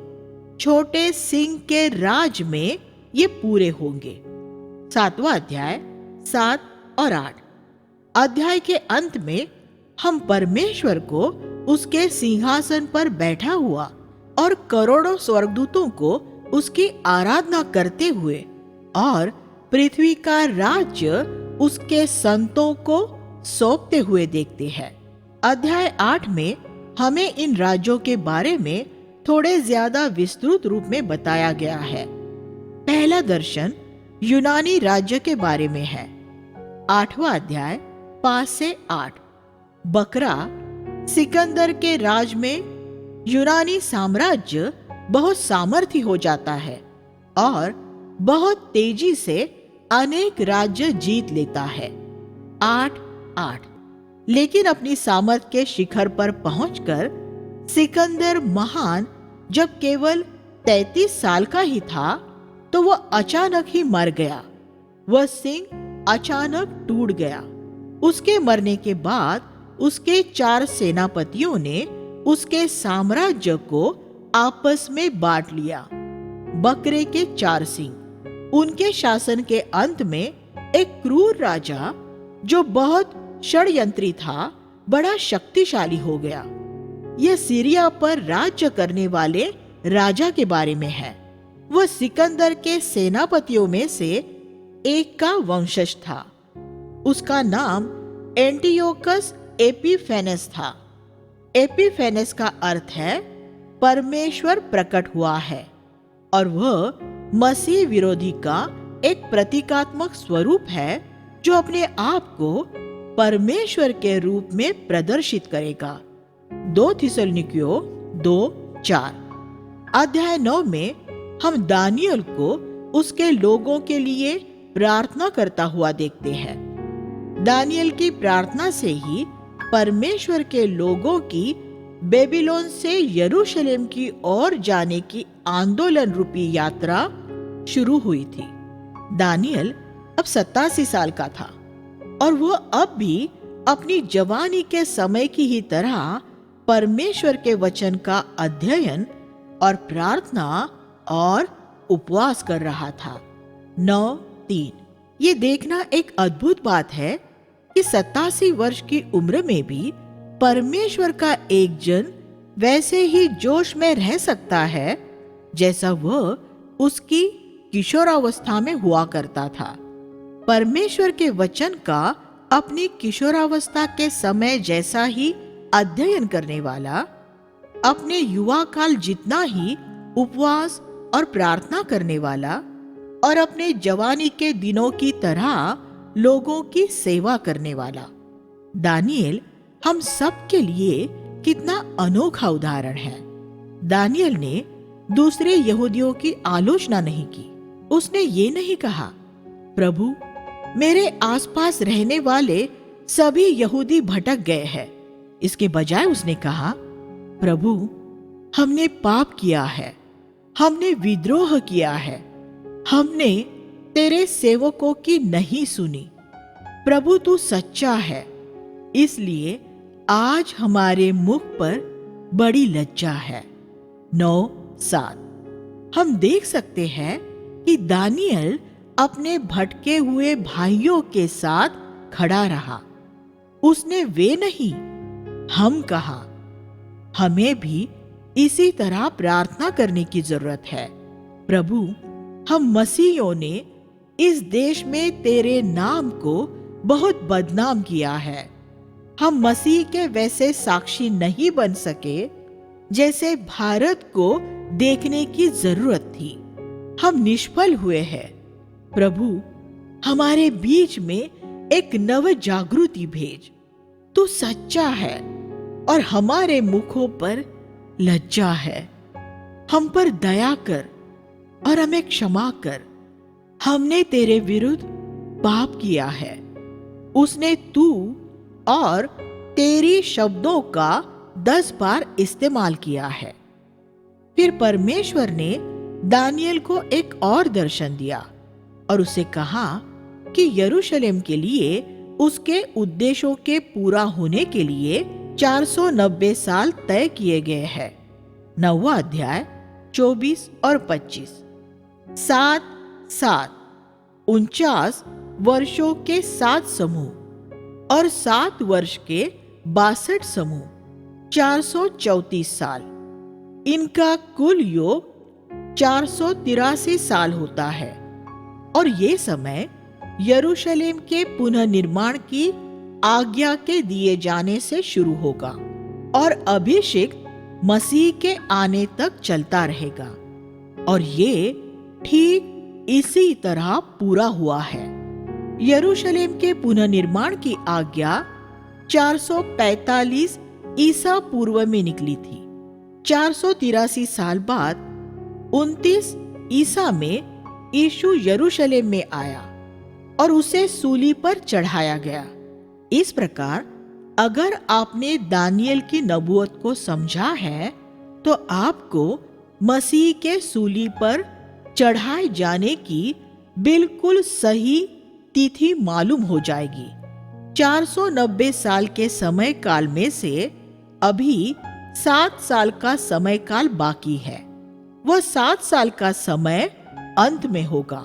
[SPEAKER 1] छोटे सिंह के राज में ये पूरे होंगे। 7वां अध्याय 7 और 8। अध्याय के अंत में हम परमेश्वर को उसके सिंहासन पर बैठा हुआ और करोड़ों स्वर्गदूतों को उसकी आराधना करते हुए और पृथ्वी का राज्य उसके संतों को सौंपते हुए देखते हैं। अध्याय 8 में हमें इन राज्यों के बारे में थोड़े ज्यादा विस्तृत रूप में बताया गया है। पहला दर्शन यूनानी राज्य के बारे में है। 8वां अध्याय 5 से 8। बकरा सिकंदर के राज में यूनानी साम्राज्य बहुत सामर्थी हो जाता है और बहुत तेजी से अनेक राज्य जीत लेता है। 8:8 लेकिन अपनी सामर्थ के शिखर पर पहुंचकर सिकंदर महान जब केवल 33 साल का ही था तो वह अचानक ही मर गया। वह सिंह अचानक टूट गया। उसके मरने के बाद उसके 4 सेनापतियों ने उसके साम्राज्य को आपस में बांट लिया। बकरे के 4 सिंह। उनके शासन के अंत में एक क्रूर राजा जो बहुत षड्यंत्री था, बड़ा शक्तिशाली हो गया। यह सीरिया पर राज्य करने वाले राजा के बारे में है। वह सिकंदर के सेनापतियों में से एक का वंशज था। उसका नाम एंटियोकस एपिफेनेस था। एपिफेनेस का अर्थ है परमेश्वर प्रकट हुआ है, और वह मसीह विरोधी का एक प्रतीकात्मक स्वरूप है जो अपने आप को परमेश्वर के रूप में प्रदर्शित करेगा। 2 थिस्सलुनीकियों 2:4। अध्याय 9 में हम दानियल को उसके लोगों के लिए प्रार्थना करता हुआ देखते हैं। दानियल की प्रार्थना से ही परमेश्वर के लोगों की बेबीलोन से यरूशलेम की ओर जाने की आंदोलन रूपी यात्रा शुरू हुई थी। दानियल अब 87 साल का था, और वह अब भी अपनी जवानी के समय की ही तरह परमेश्वर के वचन का अध्ययन और प्रार्थना और उपवास कर रहा था। 9:3 ये देखना एक अद्भुत बात है कि 87 वर्ष की उम्र में भी परमेश्वर का एक जन वैसे ही जोश में रह सकता है जैसा वह उसकी किशोरावस्था में हुआ करता था। परमेश्वर के वचन का अपनी किशोरावस्था के समय जैसा ही अध्ययन करने वाला, अपने युवा काल जितना ही उपवास और प्रार्थना करने वाला, और अपने जवानी के दिनों की तरह लोगों की सेवा करने वाला। दानियल हम सब के लिए कितना अनोखा उदाहरण है। दानियल ने दूसरे यहूदियों की आलोचना नहीं की। उसने ये नहीं कहा, प्रभु मेरे आसपास रहने वाले सभी यहूदी भटक गए हैं। इसके बजाय उसने कहा, प्रभु हमने पाप किया है, हमने विद्रोह किया है, हमने तेरे सेवकों की नहीं सुनी। प्रभु तू सच्चा है, इसलिए आज हमारे मुख पर बड़ी लज्जा है। 9:7 हम देख सकते हैं कि दानियल अपने भटके हुए भाइयों के साथ खड़ा रहा। उसने वे नहीं, हम कहा। हमें भी इसी तरह प्रार्थना करने की जरूरत है। प्रभु हम मसीहियों ने इस देश में तेरे नाम को बहुत बदनाम किया है। हम मसीह के वैसे साक्षी नहीं बन सके जैसे भारत को देखने की जरूरत थी। हम निष्फल हुए हैं। प्रभु, हमारे बीच में एक नव जागृति भेज। तू सच्चा है और हमारे मुखों पर लज्जा है। हम पर दया कर और हमें क्षमा कर। हमने तेरे विरुद्ध पाप किया है। उसने तू और तेरी शब्दों का 10 बार इस्तेमाल किया है। फिर परमेश्वर ने दानियल को एक और दर्शन दिया और उसे कहा कि यरूशलेम के लिए उसके उद्देश्यों के पूरा होने के लिए 490 साल तय किए गए हैं। 9वां अध्याय 24 और 25। 7 7 49 वर्षों के 7 समूह और 7 वर्ष के 62 समूह, 434 साल। इनका कुल योग 483 साल होता है और ये समय यरूशलेम के पुनर्निर्माण की आज्ञा के दिए जाने से शुरू होगा और अभिषेक मसीह के आने तक चलता रहेगा। और ये ठीक इसी तरह पूरा हुआ है। यरूशलेम के पुनर्निर्माण की आज्ञा 445 ईसा पूर्व में निकली थी। 483 साल बाद 29 ईसा में यीशु यरूशलेम में आया और उसे सूली पर चढ़ाया गया। इस प्रकार अगर आपने दानियल की नबूवत को समझा है तो आपको मसीह के सूली पर चढ़ाए जाने की बिल्कुल सही तिथि मालूम हो जाएगी। 490 साल के समय काल में से अभी 7 साल का समय काल बाकी है। वह 7 साल का समय अंत में होगा।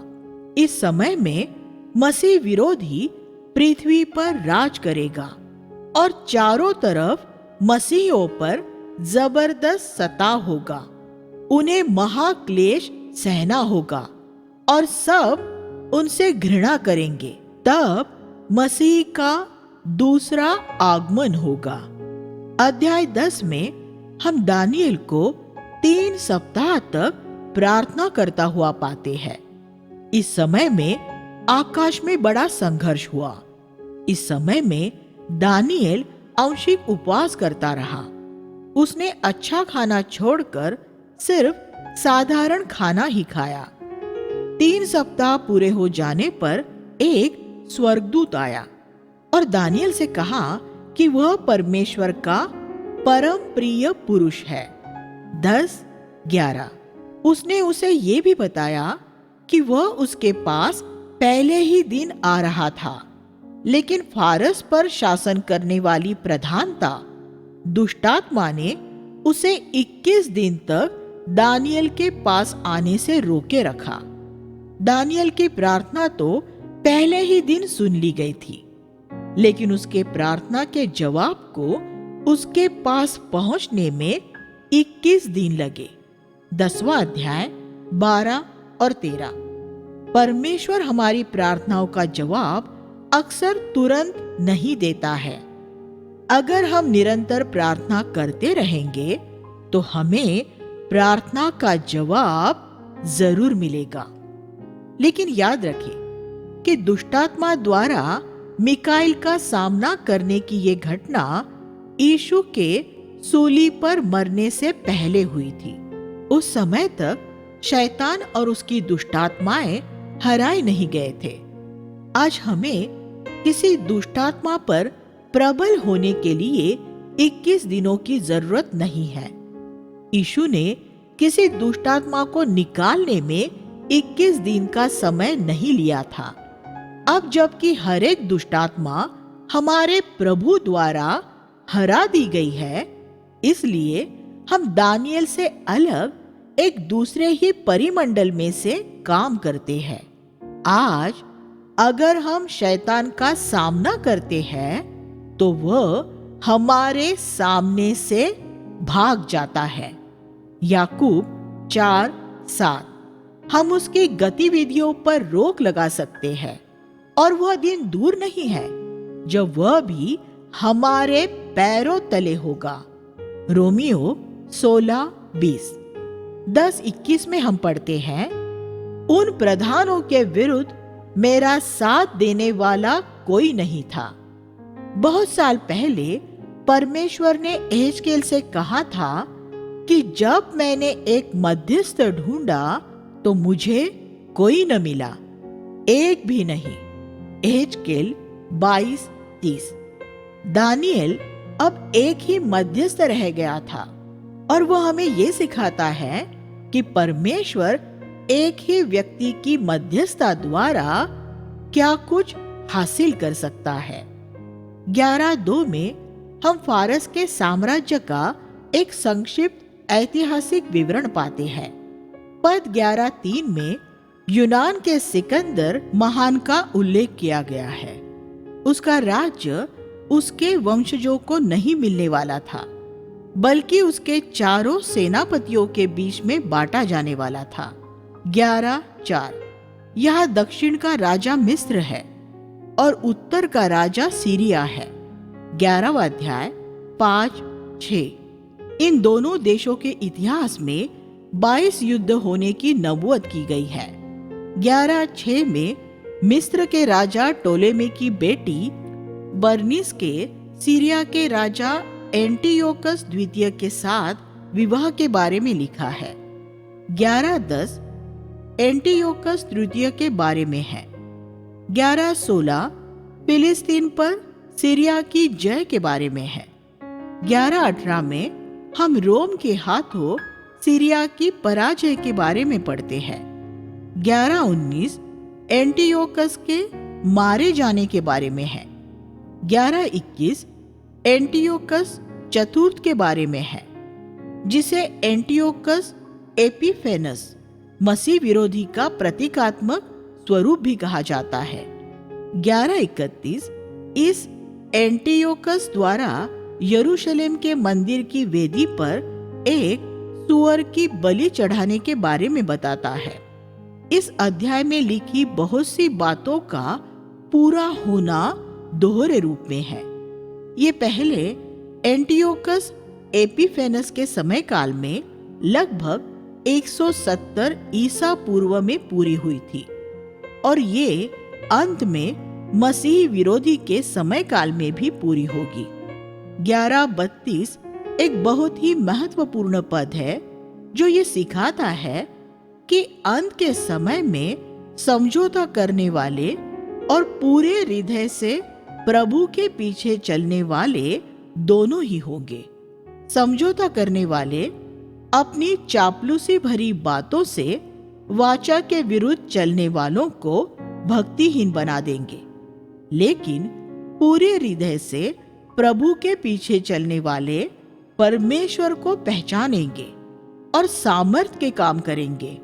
[SPEAKER 1] इस समय में मसीह विरोधी पृथ्वी पर राज करेगा और चारों तरफ मसीहियों पर जबरदस्त सताव होगा। उन्हें महाक्लेश सहना होगा और सब उनसे घृणा करेंगे। तब मसीह का दूसरा आगमन होगा। अध्याय 10 में हम दानियल को 3 सप्ताह तक प्रार्थना करता हुआ पाते हैं। इस समय में आकाश में बड़ा संघर्ष हुआ। इस समय में दानियल आंशिक उपवास करता रहा। उसने अच्छा खाना छोड़कर सिर्फ साधारण खाना ही खाया। 3 सप्ताह पूरे हो जाने पर एक स्वर्गदूत आया और दानियल से कहा कि वह परमेश्वर का परम प्रिय पुरुष है। 10:11 उसने उसे ये भी बताया कि वह उसके पास पहले ही दिन आ रहा था, लेकिन फारस पर शासन करने वाली प्रधानता दुष्टात्मा ने उसे 21 दिन तक दानियल के पास आने से रोके रखा। दानियल की प्रार्थना तो पहले ही दिन सुन ली गई थी, लेकिन उसके प्रार्थना के जवाब को उसके पास पहुंचने में 21 दिन लगे। 10वां अध्याय 12 और 13। परमेश्वर हमारी प्रार्थनाओं का जवाब अक्सर तुरंत नहीं देता है। अगर हम निरंतर प्रार्थना करते रहेंगे तो हमें प्रार्थना का जवाब जरूर मिलेगा। लेकिन याद रखें कि दुष्टात्मा द्वारा मिकाइल का सामना करने की ये घटना यीशु के सूली पर मरने से पहले हुई थी। उस समय तक शैतान और उसकी दुष्टात्माएं हराए नहीं गए थे। आज हमें किसी दुष्टात्मा पर प्रबल होने के लिए 21 दिनों की जरूरत नहीं है। यीशु ने किसी दुष्टात्मा को निकालने में 21 दिन का समय नहीं लिया था। अब जबकि हर एक दुष्टात्मा हमारे प्रभु द्वारा हरा दी गई है, इसलिए हम दानियल से अलग एक दूसरे ही परिमंडल में से काम करते हैं। आज अगर हम शैतान का सामना करते हैं तो वह हमारे सामने से भाग जाता है। याकूब 4:7। हम उसकी गतिविधियों पर रोक लगा सकते हैं और वह दिन दूर नहीं है जब वह भी हमारे पैरों तले होगा। रोमियो 16:20। 10:21 में हम पढ़ते हैं, उन प्रधानों के विरुद्ध मेरा साथ देने वाला कोई नहीं था। बहुत साल पहले परमेश्वर ने एहजकेल से कहा था कि जब मैंने एक मध्यस्थ ढूंढा तो मुझे कोई न मिला, एक भी नहीं। एहजकेल 22:30। दानिएल अब एक ही मध्यस्थ रह गया था और वह हमें यह सिखाता है कि परमेश्वर एक ही व्यक्ति की मध्यस्थता द्वारा क्या कुछ हासिल कर सकता है। 11:2 में हम फारस के साम्राज्य का एक संक्षिप्त ऐतिहासिक विवरण पाते हैं। पद 11:3 में यूनान के सिकंदर महान का उल्लेख किया गया है। उसका राज्य उसके वंशजों को नहीं मिलने वाला था, बल्कि उसके चारों सेनापतियों के बीच में बांटा जाने वाला था। 11:4 यह दक्षिण का राजा मिस्र है और उत्तर का राजा सीरिया है। 11वां अध्याय 5-6। इन दोनों देशों के इतिहास में 22 युद्ध होने की नबूवत की गई है। 11:6 में मिस्र के राजा टोलेमी की बेटी बर्निस के सीरिया के राजा एंटियोकस द्वितीय के साथ विवाह के बारे में लिखा है। 11:10 एंटियोकस तृतीय के बारे में है। 11:16 फिलिस्तीन पर सीरिया की जय के बारे में है। 11:18 में हम रोम के हाथों सीरिया की पराजय के बारे में पढ़ते हैं। 11:19 एंटियोकस के मारे जाने के बारे में है। 11:21 एंटियोकस चतुर्थ के बारे में है, जिसे एंटियोकस एपिफेनस मसीह विरोधी का प्रतीकात्मक स्वरूप भी कहा जाता है। 11:31 इस एंटियोकस द्वारा यरूशलेम के मंदिर की वेदी पर एक सूअर की बलि चढ़ाने के बारे में बताता है। इस अध्याय में लिखी बहुत सी बातों का पूरा होना दोहरे रूप में है। ये पहले एंटियोकस एपिफेनस के समय काल में लगभग 170 ईसा पूर्व में पूरी हुई थी और ये अंत में मसीह विरोधी के समय काल में भी पूरी होगी। 11:32 एक बहुत ही महत्वपूर्ण पद है जो ये सिखाता है कि अंत के समय में समझौता करने वाले और पूरे हृदय से प्रभु के पीछे चलने वाले दोनों ही होंगे। समझौता करने वाले अपनी चापलूसी भरी बातों से वाचा के विरुद्ध चलने वालों को भक्तिहीन बना देंगे, लेकिन पूरे हृदय से प्रभु के पीछे चलने वाले परमेश्वर को पहचानेंगे और सामर्थ के काम करेंगे।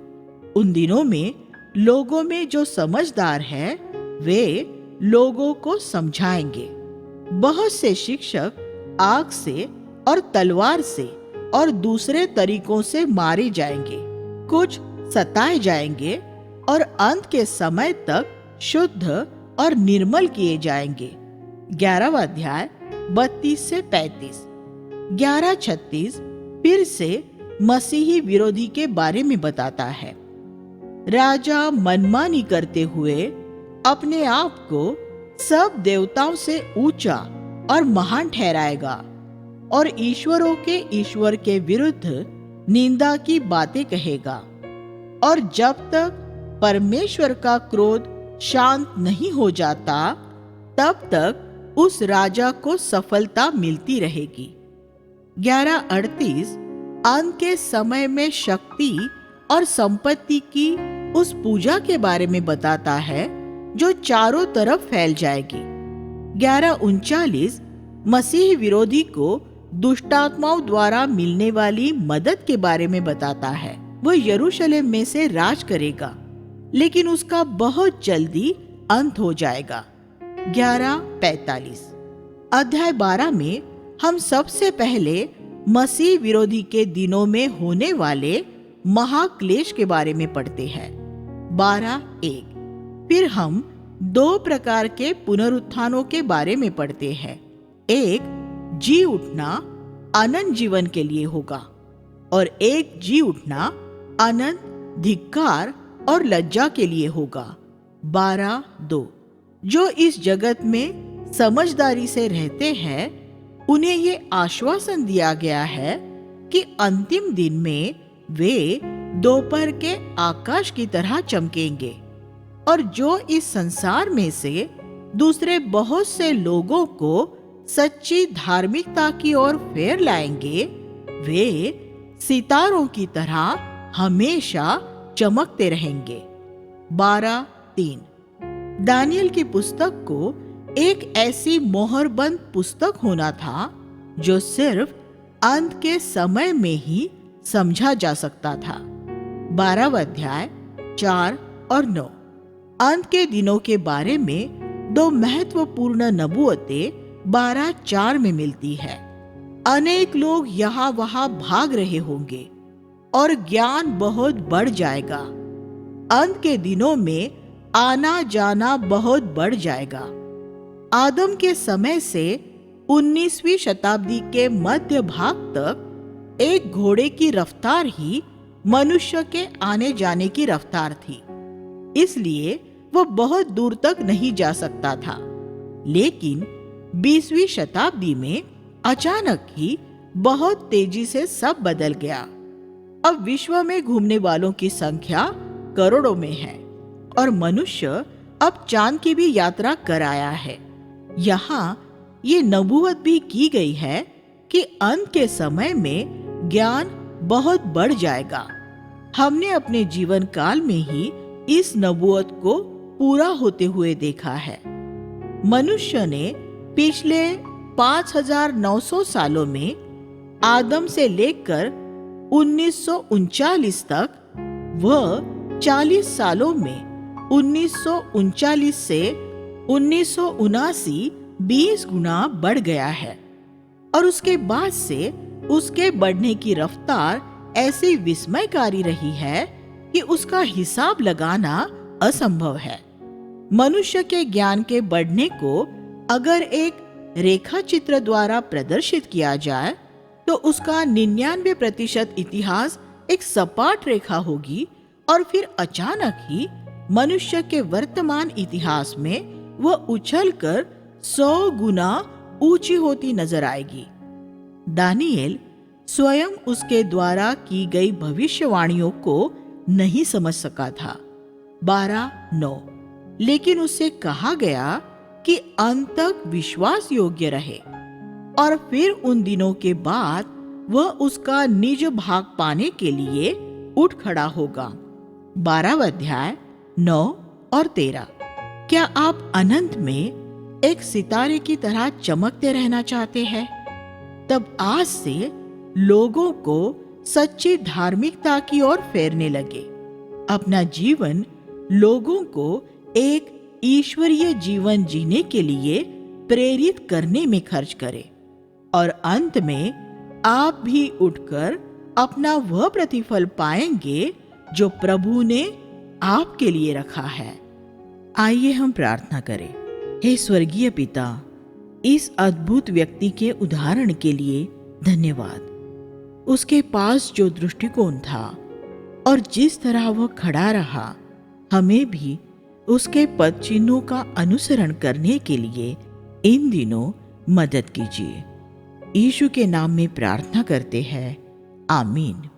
[SPEAKER 1] उन दिनों में लोगों में जो समझदार है वे लोगों को समझाएंगे। बहुत से शिक्षक आग से और तलवार से और दूसरे तरीकों से मारे जाएंगे, कुछ सताए जाएंगे और अंत के समय तक शुद्ध और निर्मल किए जाएंगे। 11वां अध्याय 32 से 35। 11:36 फिर से मसीही विरोधी के बारे में बताता है। राजा मनमानी करते हुए अपने आप को सब देवताओं से ऊंचा और महान ठहराएगा और ईश्वरों के ईश्वर के विरुद्ध निंदा की बातें कहेगा, और जब तक परमेश्वर का क्रोध शांत नहीं हो जाता तब तक उस राजा को सफलता मिलती रहेगी। 11:38 अंत के समय में शक्ति और संपत्ति की उस पूजा के बारे में बताता है जो चारों तरफ फैल जाएगी। 11:39 मसीह विरोधी को दुष्टात्माओं द्वारा मिलने वाली मदद के बारे में बताता है। वह यरूशलेम में से राज करेगा, लेकिन उसका बहुत जल्दी अंत हो जाएगा। 11:45 अध्याय 12 में हम सबसे पहले मसीह विरोधी के दिनों में होने वाले महाक्लेश के बारे में पढ़ते हैं। 12:1 फिर हम 2 प्रकार के पुनरुत्थानों के बारे में पढ़ते हैं। एक जी उठना अनंत जीवन के लिए होगा और एक जी उठना अनंत धिक्कार और लज्जा के लिए होगा। 12:2 जो इस जगत में समझदारी से रहते हैं उन्हें ये आश्वासन दिया गया है कि अंतिम दिन में वे दोपहर के आकाश की तरह चमकेंगे और जो इस संसार में से दूसरे बहुत से लोगों को सच्ची धार्मिकता की ओर फेर लाएंगे, वे सितारों की तरह हमेशा चमकते रहेंगे। 12:3 दानियल की पुस्तक को एक ऐसी मोहरबंद पुस्तक होना था जो सिर्फ अंत के समय में ही समझा जा सकता था। 12वां अध्याय 4 और 9 अंत के दिनों के बारे में दो महत्वपूर्ण नबूवतें 12:4 में मिलती है। अनेक लोग यहाँ वहां भाग रहे होंगे और ज्ञान बहुत बढ़ जाएगा। अंत के दिनों में आना जाना बहुत बढ़ जाएगा। आदम के समय से 19वीं शताब्दी के मध्य भाग तक एक घोड़े की रफ्तार ही मनुष्य के आने जाने की रफ्तार थी, इसलिए वह बहुत दूर तक नहीं जा सकता था। लेकिन 20वीं शताब्दी में अचानक ही बहुत तेजी से सब बदल गया। अब विश्व में घूमने वालों की संख्या करोड़ों में है और मनुष्य अब चांद की भी यात्रा कर आया है। यहाँ ये नबूवत भी की गई है कि अंत के समय में ज्ञान बहुत बढ़ जाएगा। हमने अपने जीवन काल में ही इस नबूवत को पूरा होते हुए देखा है। मनुष्य ने पिछले 5900 सालों में आदम से लेकर 1939 तक, वह 40 सालों में 1939 से 1979 20 गुना बढ़ गया है और उसके बाद से उसके बढ़ने की रफ्तार ऐसी विस्मयकारी रही है कि उसका हिसाब लगाना असंभव है। मनुष्य के ज्ञान के बढ़ने को अगर एक रेखा चित्र द्वारा प्रदर्शित किया जाए तो उसका 99% इतिहास एक सपाट रेखा होगी और फिर अचानक ही मनुष्य के वर्तमान इतिहास में वह उछलकर 100 गुना ऊंची होती नजर आएगी। दानिएल स्वयं उसके द्वारा की गई भविष्यवाणियों को नहीं समझ सका था। 12:9 लेकिन उससे कहा गया कि अंत तक विश्वास योग्य रहे और फिर उन दिनों के बाद वह उसका निज भाग पाने के लिए उठ खड़ा होगा। 12वां अध्याय 9 और 13 क्या आप अनंत में एक सितारे की तरह चमकते रहना चाहते हैं? तब आज से लोगों को सच्ची धार्मिकता की ओर फेरने लगे। अपना जीवन लोगों को एक ईश्वरीय जीवन जीने के लिए प्रेरित करने में खर्च करें और अंत में आप भी उठकर अपना वह प्रतिफल पाएंगे जो प्रभु ने आपके लिए रखा है। आइए हम प्रार्थना करें। हे स्वर्गीय पिता, इस अद्भुत व्यक्ति के उदाहरण के लिए धन्यवाद। उसके पास जो दृष्टिकोण था और जिस तरह वह खड़ा रहा, हमें भी उसके पद चिन्हों का अनुसरण करने के लिए इन दिनों मदद कीजिए। यीशु के नाम में प्रार्थना करते हैं, आमीन।